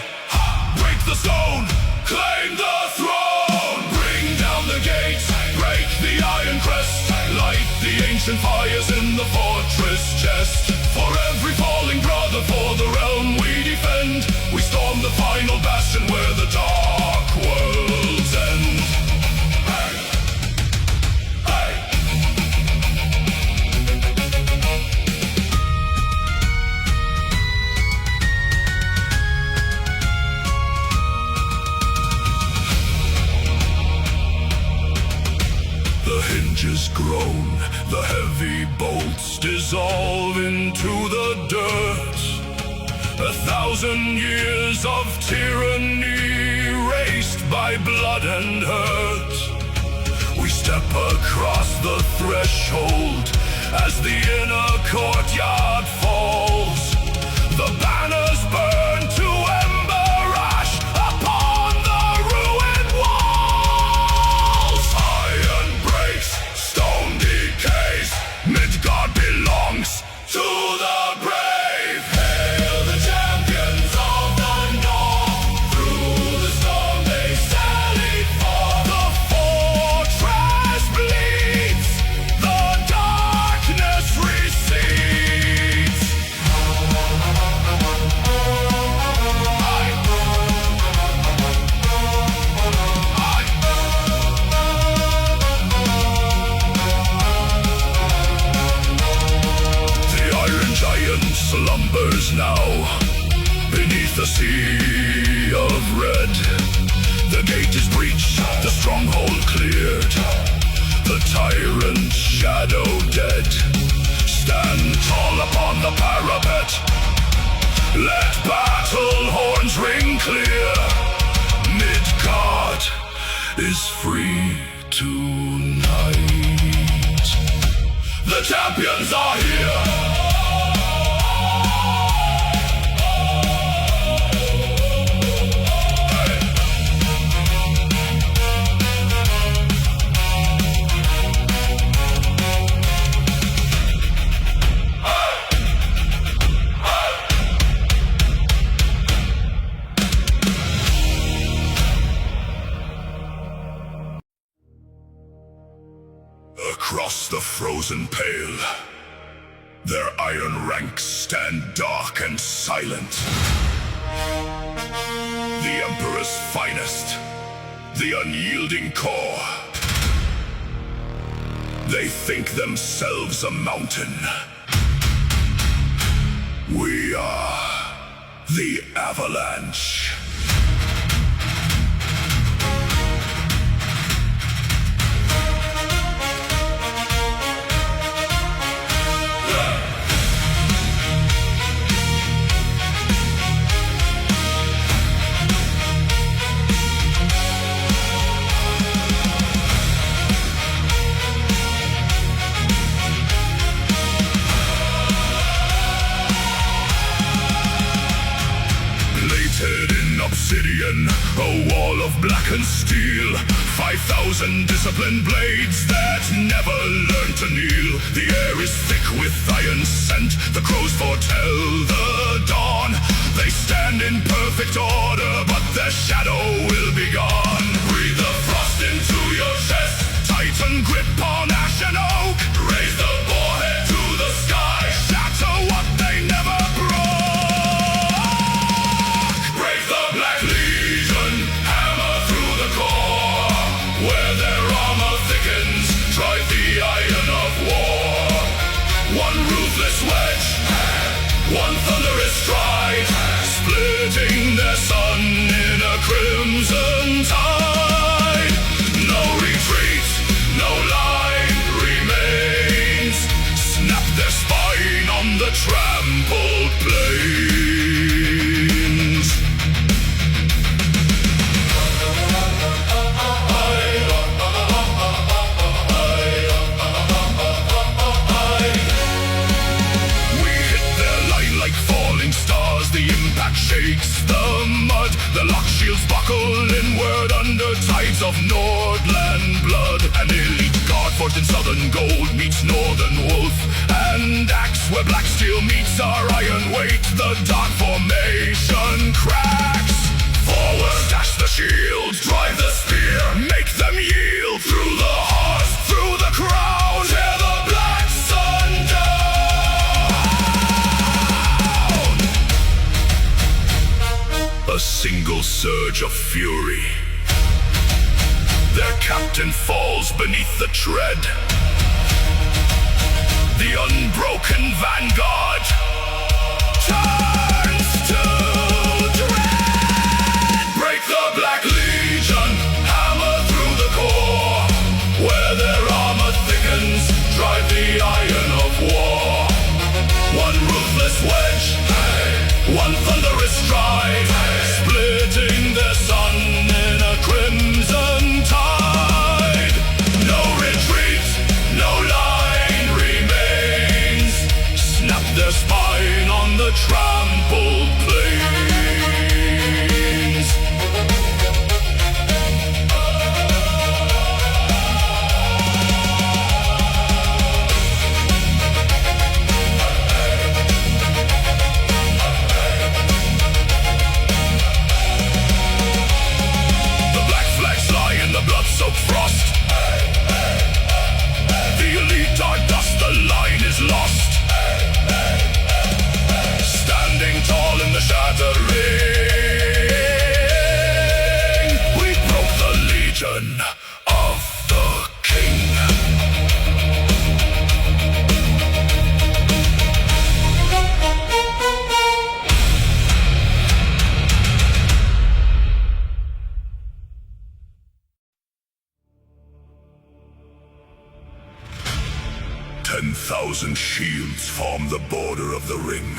Break the stone, claim the throne. Bring down the gates, break the iron crest, light the ancient fires in the fortress chest. For every falling brother, for the realm we defend, we storm the final bastion where the dark worlds end. Hey. Hey. The hinges groan, the heavy bolts dissolve into the dirt. 1,000 years of tyranny erased by blood and hurt. We step across the threshold as the inner courtyard falls. The banners burn to ember ash upon the ruined walls. Iron breaks, stone decays, Midgard belongs to the brave. Hail the champions of the North, through the storm they sally forth. The fortress bleeds, the darkness recedes. The Iron Giant slumbers now beneath the sea of red. The gate is breached, the stronghold cleared, the tyrant's shadow dead. Stand tall upon the parapet, let battle horns ring clear. Midgard is free tonight. The champions are here. Across the frozen pale, their iron ranks stand dark and silent. The Emperor's finest, the unyielding core. They think themselves a mountain. We are the Avalanche. In obsidian, a wall of blackened steel, 5,000 disciplined blades that never learn to kneel. The air is thick with iron scent, the crows foretell the dawn. They stand in perfect order, but their shadow will be gone. Breathe the frost into your chest, tighten grip on ash and oak. Raise the boarhead to the sky, shatter what they never broke. Where their armor thickens, drive the iron of war. One ruthless wedge, one thunderous stride, splitting their sun in a crimson tide. No retreat, no line remains. Snap their spine on the trampled plains. The impact shakes the mud. The lock shields buckle inward under tides of Nordland blood. An elite guard forged in southern gold meets northern wolf and axe. Where black steel meets our iron weight, the dark formation cracks. Forward dash the shield, drive the spear, make them yield. Through the heart, through the crown, tear the black sun down. A single surge of fury. Their captain falls beneath the tread. The unbroken vanguard turns to dread. Break the Black Legion, hammer through the core. Where their armor thickens, drive the iron of war. One ruthless wedge, one thunderous stride, splitting the sun in a crimson tide. No retreat, no line remains. Snap their spine on the trampled plains. Frost. The elite are dust, the line is lost. Standing tall in the shattering, we broke the legion of the king. 10,000 shields form the border of the ring.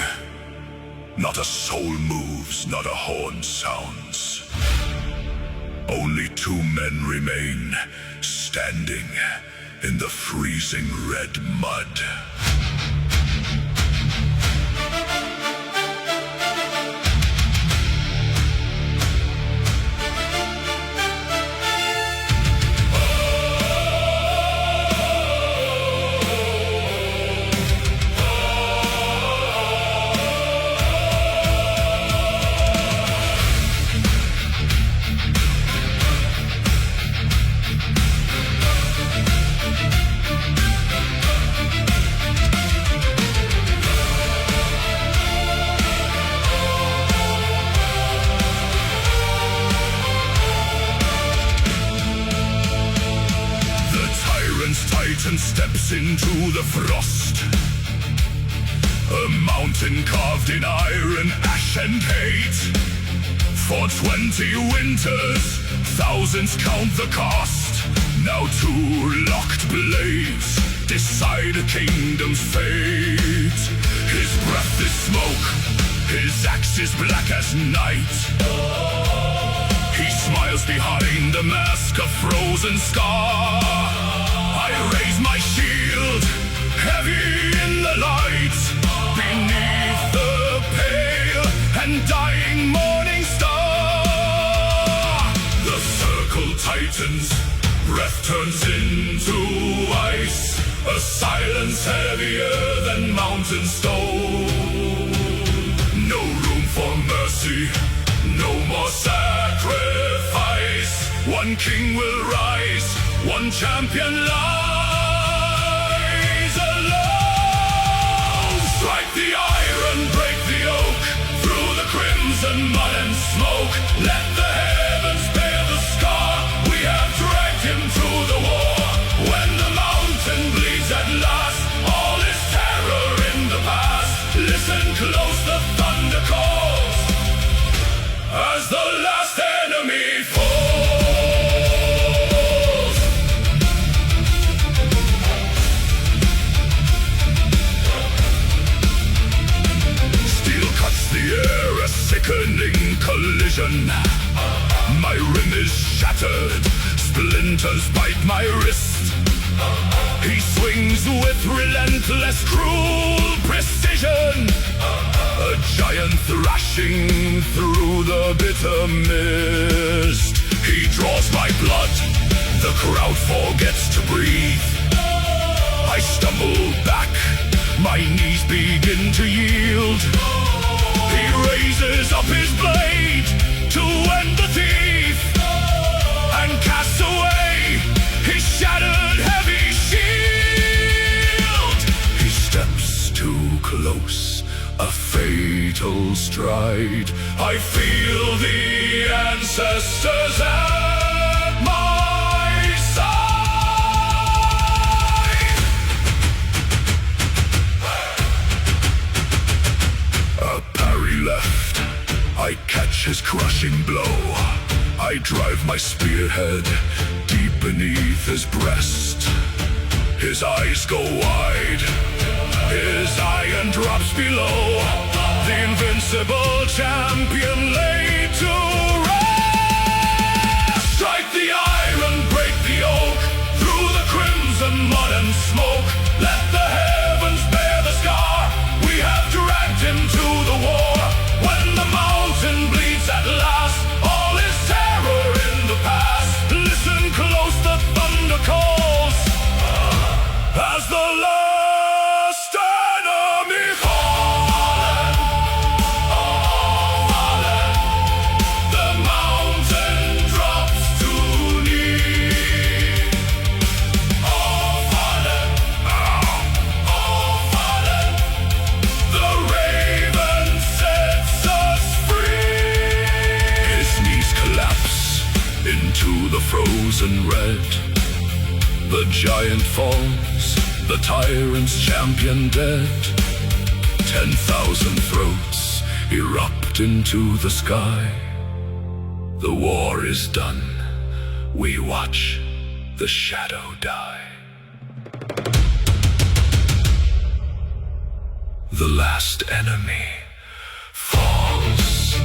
Not a soul moves, not a horn sounds. Only 2 men remain, standing in the freezing red mud. Titan steps into the frost. A mountain carved in iron, ash and hate. For 20 winters, thousands count the cost. Now 2 locked blades decide a kingdom's fate. His breath is smoke, his axe is black as night. He smiles behind a mask of frozen scar. I raise my shield, heavy in the light, beneath the pale and dying morning star. The circle tightens, breath turns into ice, a silence heavier than mountain stone. No room for mercy, no more sacrifice. One king will rise, one champion lies alone. Strike the iron, break the oak, through the crimson mud and smoke. Let the heavens bear the scar, we have dragged him to the war. When the mountain bleeds at last, all is terror in the past. Listen close, the thunder calls, as the last enemy falls. A sickening collision. My rim is shattered, splinters bite my wrist. He swings with relentless, cruel precision. A giant thrashing through the bitter mist. He draws my blood, the crowd forgets to breathe. I stumble back, my knees begin to yield. He raises up his blade to end the thief, and casts away his shattered heavy shield. He steps too close, a fatal stride. I feel the ancestors at my side. A parry left, I catch his crushing blow. I drive my spearhead deep beneath his breast. His eyes go wide, his iron drops below. The invincible champion laid to rest. Strike the iron, break the oak, through the crimson mud and smoke. Let the heavens bear the scar, we have dragged him to the war. When the mountain bleeds at last, all is terror in the past. Listen close, the thunder calls, as the last enemy fallen. Oh, fallen. The mountain drops to knee. Oh, fallen. Oh, fallen. The raven sets us free. His knees collapse into the frozen red. The giant falls, the tyrant's champion dead. 10,000 throats erupt into the sky. The war is done, we watch the shadow die. The last enemy falls.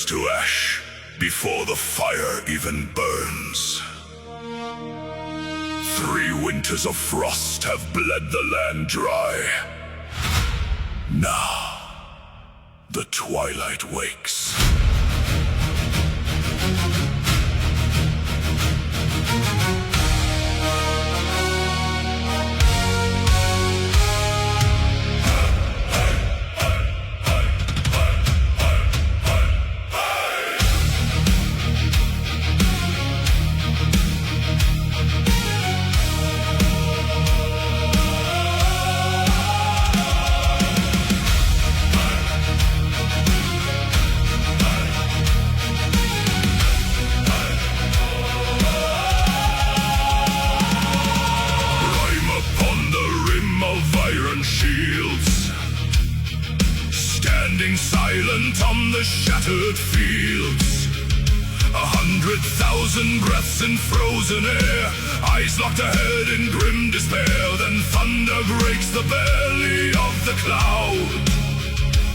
to ash before the fire even burns. 3 winters of frost have bled the land dry. Now, the twilight wakes. Shields, standing silent on the shattered fields. 100,000 breaths in frozen air, eyes locked ahead in grim despair. Then thunder breaks the belly of the cloud.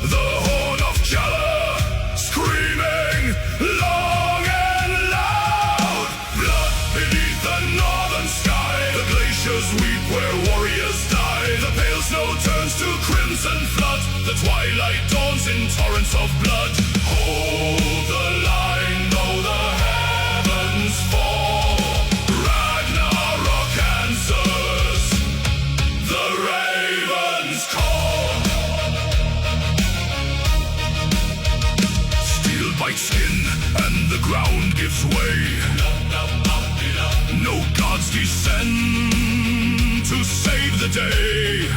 The horn of Jala, screaming long and loud. Blood beneath the northern sky, the glaciers weep where warriors die. The pale snow turns to crimson flood. The twilight dawns in torrents of blood. Hold the line though the heavens fall. Ragnarok answers the raven's call. Steel bites skin and the ground gives way. No gods descend to save the day.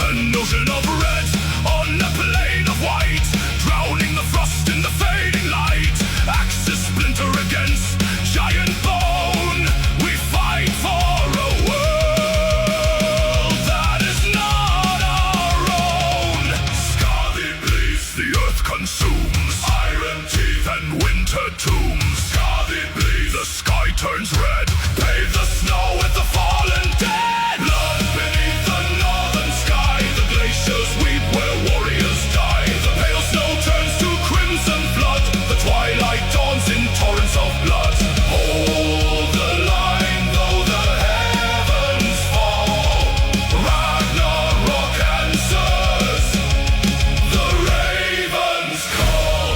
An ocean of red on a plain of white, drowning the frost in the fading light. Axes splinter against giant bone. We fight for a world that is not our own. Scarly bleeds, the earth consumes. Iron teeth and winter tombs. Scarly bleeds, the sky turns red. Pave the snow with the fallen dead. Blood beneath the northern sky, the glaciers weep where warriors die. The pale snow turns to crimson flood. The twilight dawns in torrents of blood. Hold the line though the heavens fall. Ragnarok answers the raven's call.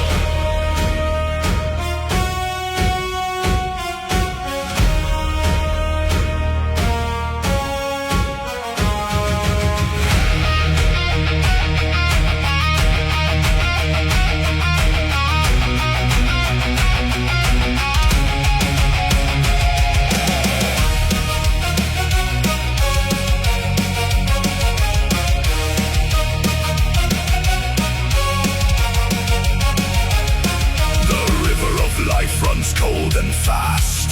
Life runs cold and fast,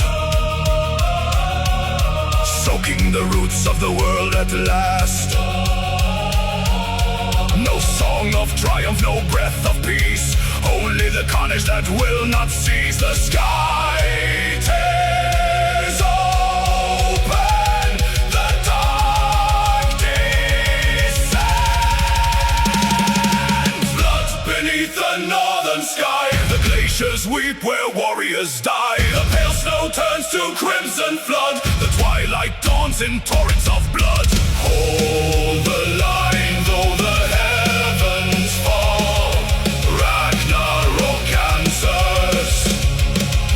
soaking the roots of the world at last. No song of triumph, no breath of peace, only the carnage that will not cease. The sky tears open, the dark descends. Blood beneath the northern sky, the glaciers weep where warriors die. The pale snow turns to crimson flood. The twilight dawns in torrents of blood. Hold the line though the heavens fall. Ragnarok answers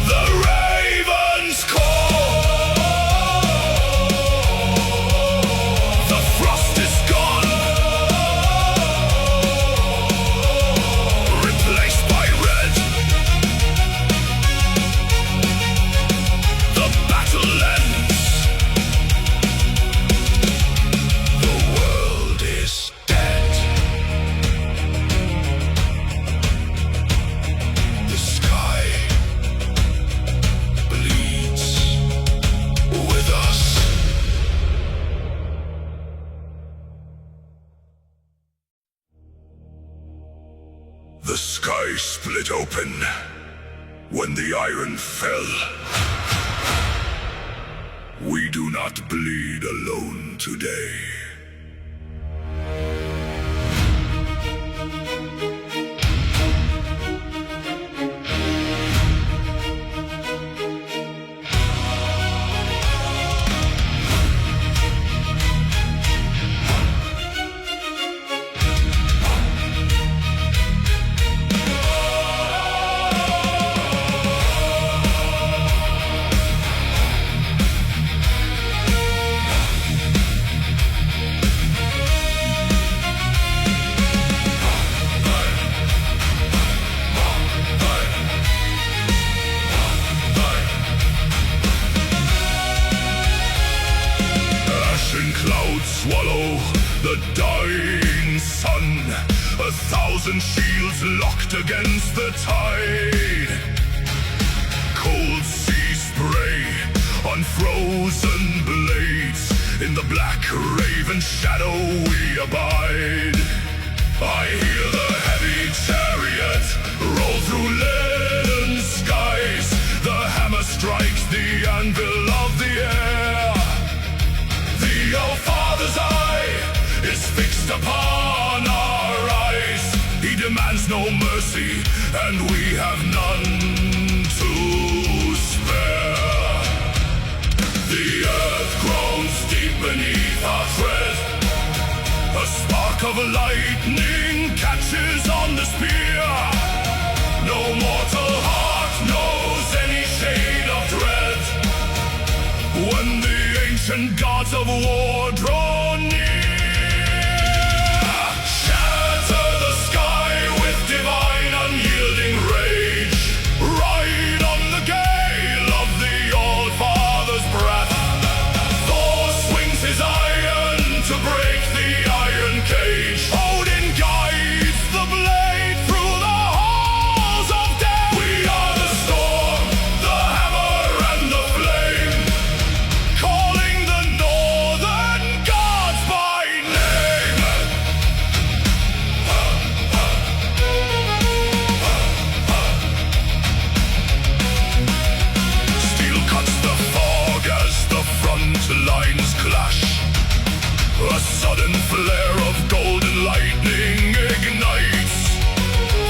the raven's call. The frost is gone, replaced by red. The battle ends. The world is dead. The sky bleeds with us. The sky split open when the iron fell. We do not bleed alone today. swallow the dying sun. 1,000 shields locked against the tide. Cold sea spray on frozen blades. In the black raven shadow we abide. I hear the heavy chariot roll through leaden skies. The hammer strikes the anvil of the air. The All-Father's eye is fixed upon our eyes. He demands no mercy, and we have none to spare. The earth groans deep beneath our tread. A spark of lightning catches on the spear. No mortal heart knows any shade of dread. When the ancient gods of war draw near, shatter the sky with divine unyielding rage. Ride on the gale of the All-Father's breath. Thor swings his iron to break the iron cage. Odin guides the blade through the halls of death. We are the storm, the hammer and the flame, calling the northern gods by name. Steel cuts the fog as the front lines clash. A sudden flare of golden lightning ignites.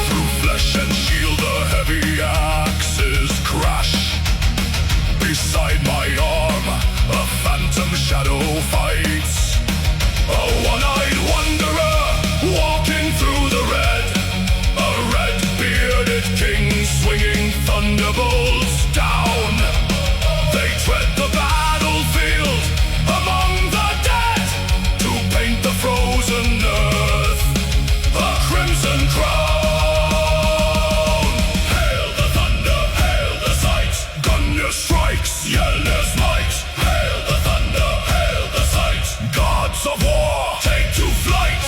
Through flesh and shield the heavy axes crash. Beside my arm, a phantom shadow fights. A one-eyed wanderer walking through the red. A red-bearded king swinging thunderbolts down. They tread the battlefield among the dead to paint the frozen earth a crimson crown. Hail the thunder, hail the sight. Gungnir strikes, Yelnir's might. Hail the thunder, hail the sight. Gods of war, take to flight.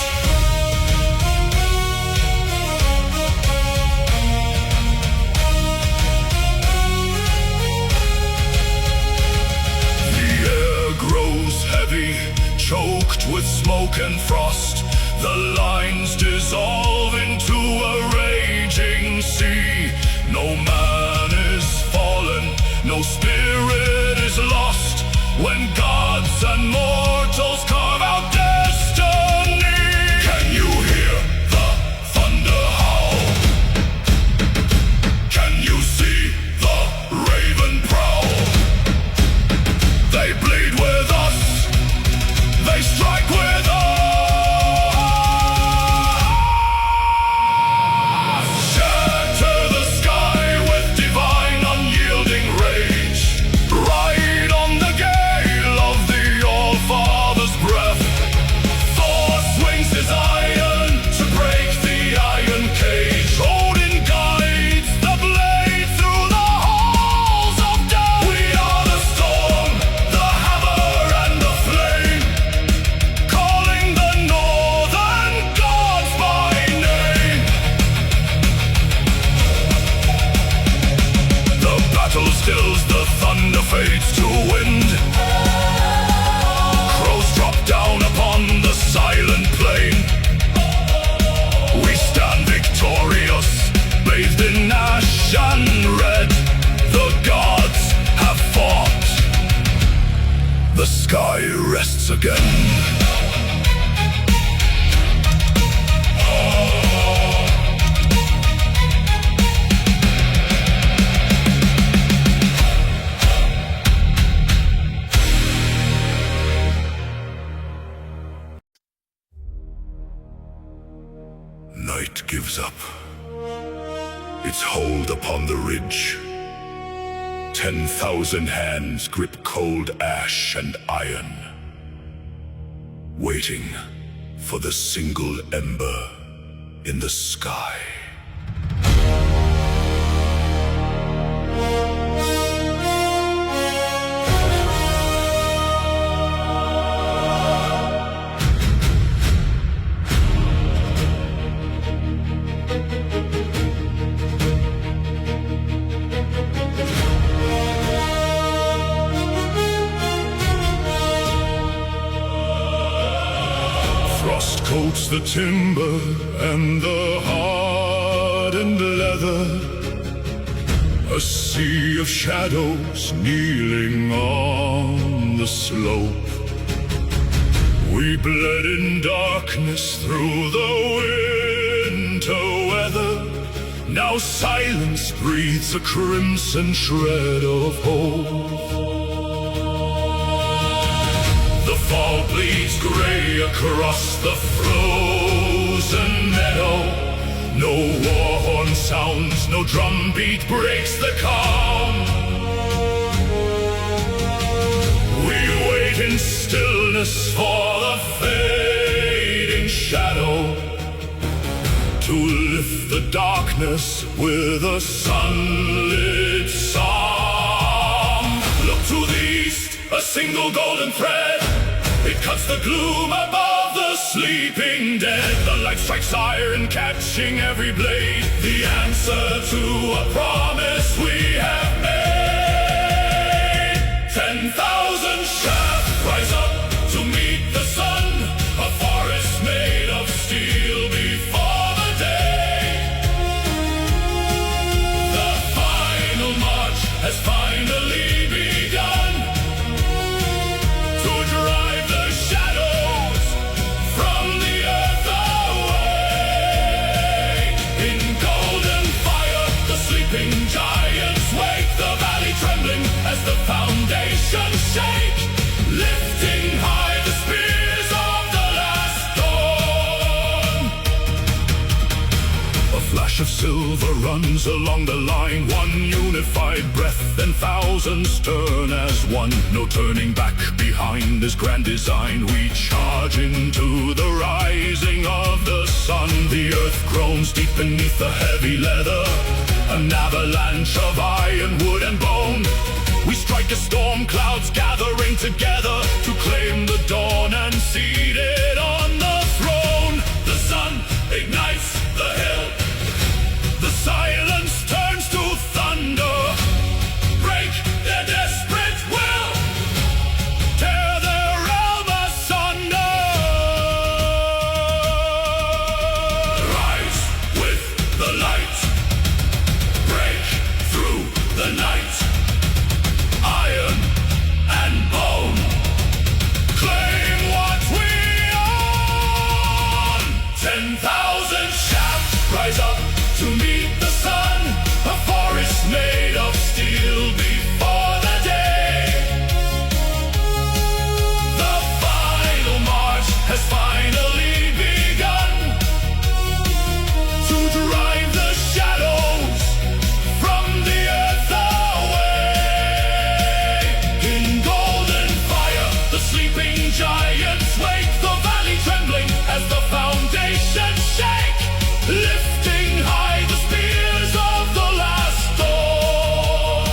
The air grows heavy, choked with smoke and frost. The lines dissolve into a raging sea. No man is fallen, no spirit is lost. When gods and mortals carve out destiny. Can you hear the thunder howl? Can you see the raven prowl? They bleed with us, they strike with us. Shatter the sky with divine unyielding rage. Ride on the gale of the All-Father's breath. Thor swings his iron to break the iron cage. Odin guides the blade through the halls of death. We are the storm, the hammer and the flame, calling the northern gods by name. The battle stills, the thunder fades to wind. Crows drop down upon the silent plain. We stand victorious, bathed in ash and red. The gods have fought. The sky rests again. Night gives up its hold upon the ridge. 10,000 hands grip cold ash and iron, waiting for the single ember in the sky. Frost coats the timber and the hardened leather. A sea of shadows kneeling on the slope. We bled in darkness through the winter weather. Now silence breathes a crimson shred of hope. The fall bleeds gray across the frozen meadow. No war horn sounds, no drumbeat breaks the calm. We wait in stillness for the fading shadow to lift the darkness with a sunlit song. Look to the east, a single golden thread. It cuts the gloom above the sleeping dead. The light strikes iron, catching every blade. The answer to a promise we have made. 10,000 shafts rise up to meet the sun. A forest made of steel before the day. The final march has finally begun. To drive the shadows from the earth away. In golden fire, the sleeping giants wake. The valley trembling as the foundations shake. Lifting high the spears of the last dawn. A flash of silver runs along the line. One unified breath, then thousands turn as one. No turning back behind this grand design. We charge into the rising of the sun. The earth groans deep beneath the heavy leather. An avalanche of iron, wood and bone. We strike as storm clouds gathering together to claim the dawn and seat it on the throne. The sun ignites the hill. The silence turns to thunder. Break their desperate will. Tear their realm asunder. Rise with the light. Break through the night. Iron and bone. Claim what we own. 10,000 shafts rise up to meet the sun. A forest made of steel before the day. The final march has finally begun. To drive the shadows from the earth away. In golden fire, the sleeping giants wake. The valley trembling as the foundations shake. Lifting high the spears of the last dawn.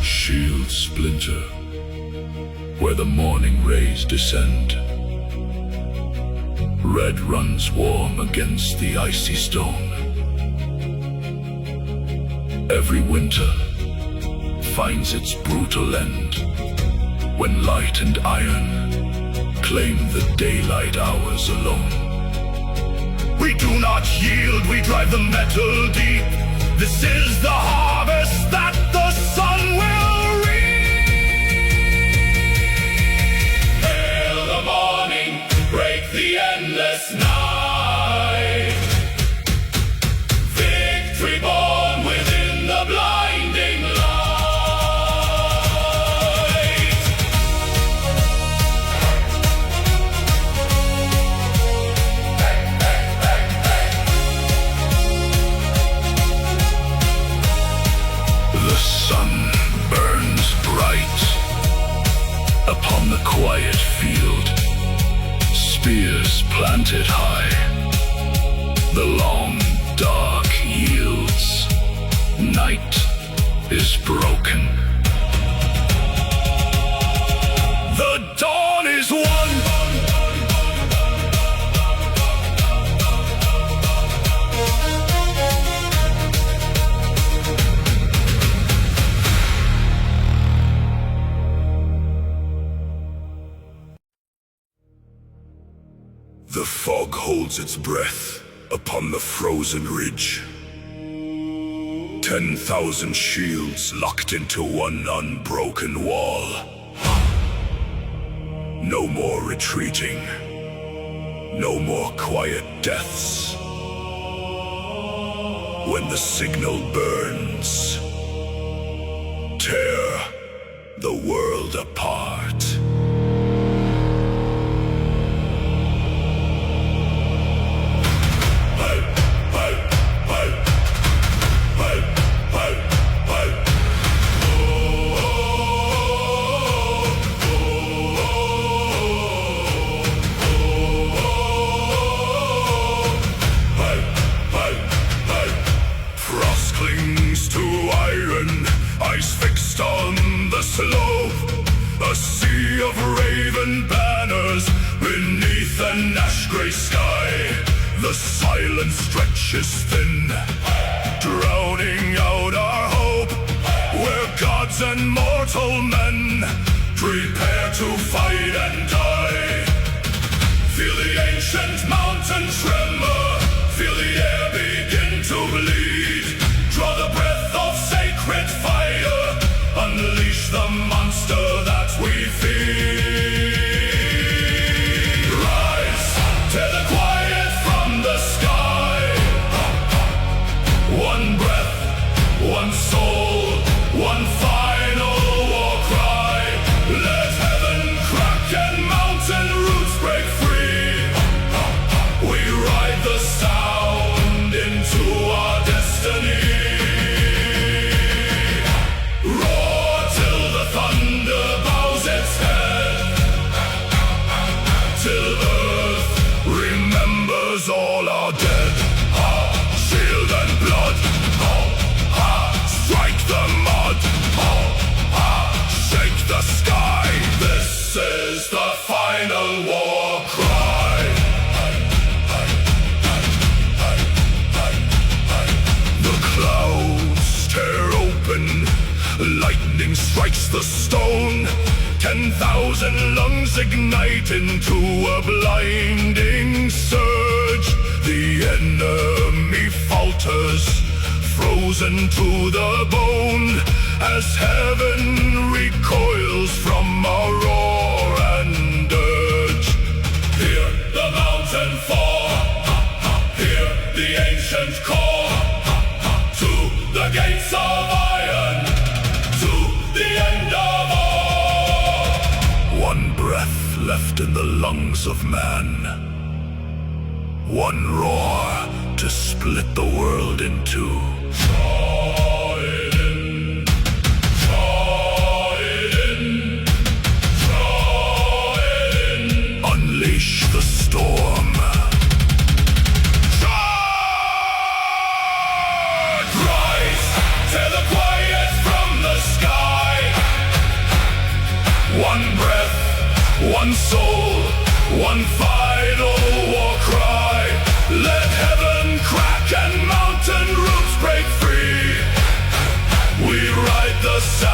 Shields splinter where the morning rays descend. Red runs warm against the icy stone. Every winter finds its brutal end when light and iron claim the daylight hours alone. We do not yield, we drive the metal deep. This is the harvest that the sun will reap. Hail the morning, break the endless night. Victory born within the blinding light. The sun burns bright upon the quiet field. Spears planted high, the long dark yields. Night is broken. The dawn is won. The fog holds its breath upon the frozen ridge. 10,000 shields locked into one unbroken wall. No more retreating. No more quiet deaths. When the signal burns, tear the world apart. Eyes fixed on the slope, a sea of raven banners beneath an ash-gray sky. The silence stretches thin, drowning out our hope, where gods and mortal men prepare to fight and die. Feel the ancient mountain tremor, feel the air begin to bleed. Draw the breath of sacred fire, unleash the monster that we feed. Rise, tear the quiet from the sky. One breath, one soul, one final war cry. Let heaven crack and mountain roots break free. We ride the sound into our destiny. All are dead. Shield and blood. Strike the mud. Shake the sky. This is the final war cry. The clouds tear open. Lightning strikes the stone. 10,000 lungs ignite into a blinding surge. The enemy falters, frozen to the bone, as heaven recoils from our roar and urge. Hear the mountain fall, hear the ancient call, to the gates of iron, to the end of all. One breath left in the lungs of man. One roar to split the world in two. Draw it in, draw it in, draw it in. Unleash the storm. Charge! Rise, tear the quiet from the sky. One breath, one soul, one final war cry. Let heaven crack and mountain roots break free. We ride the sound.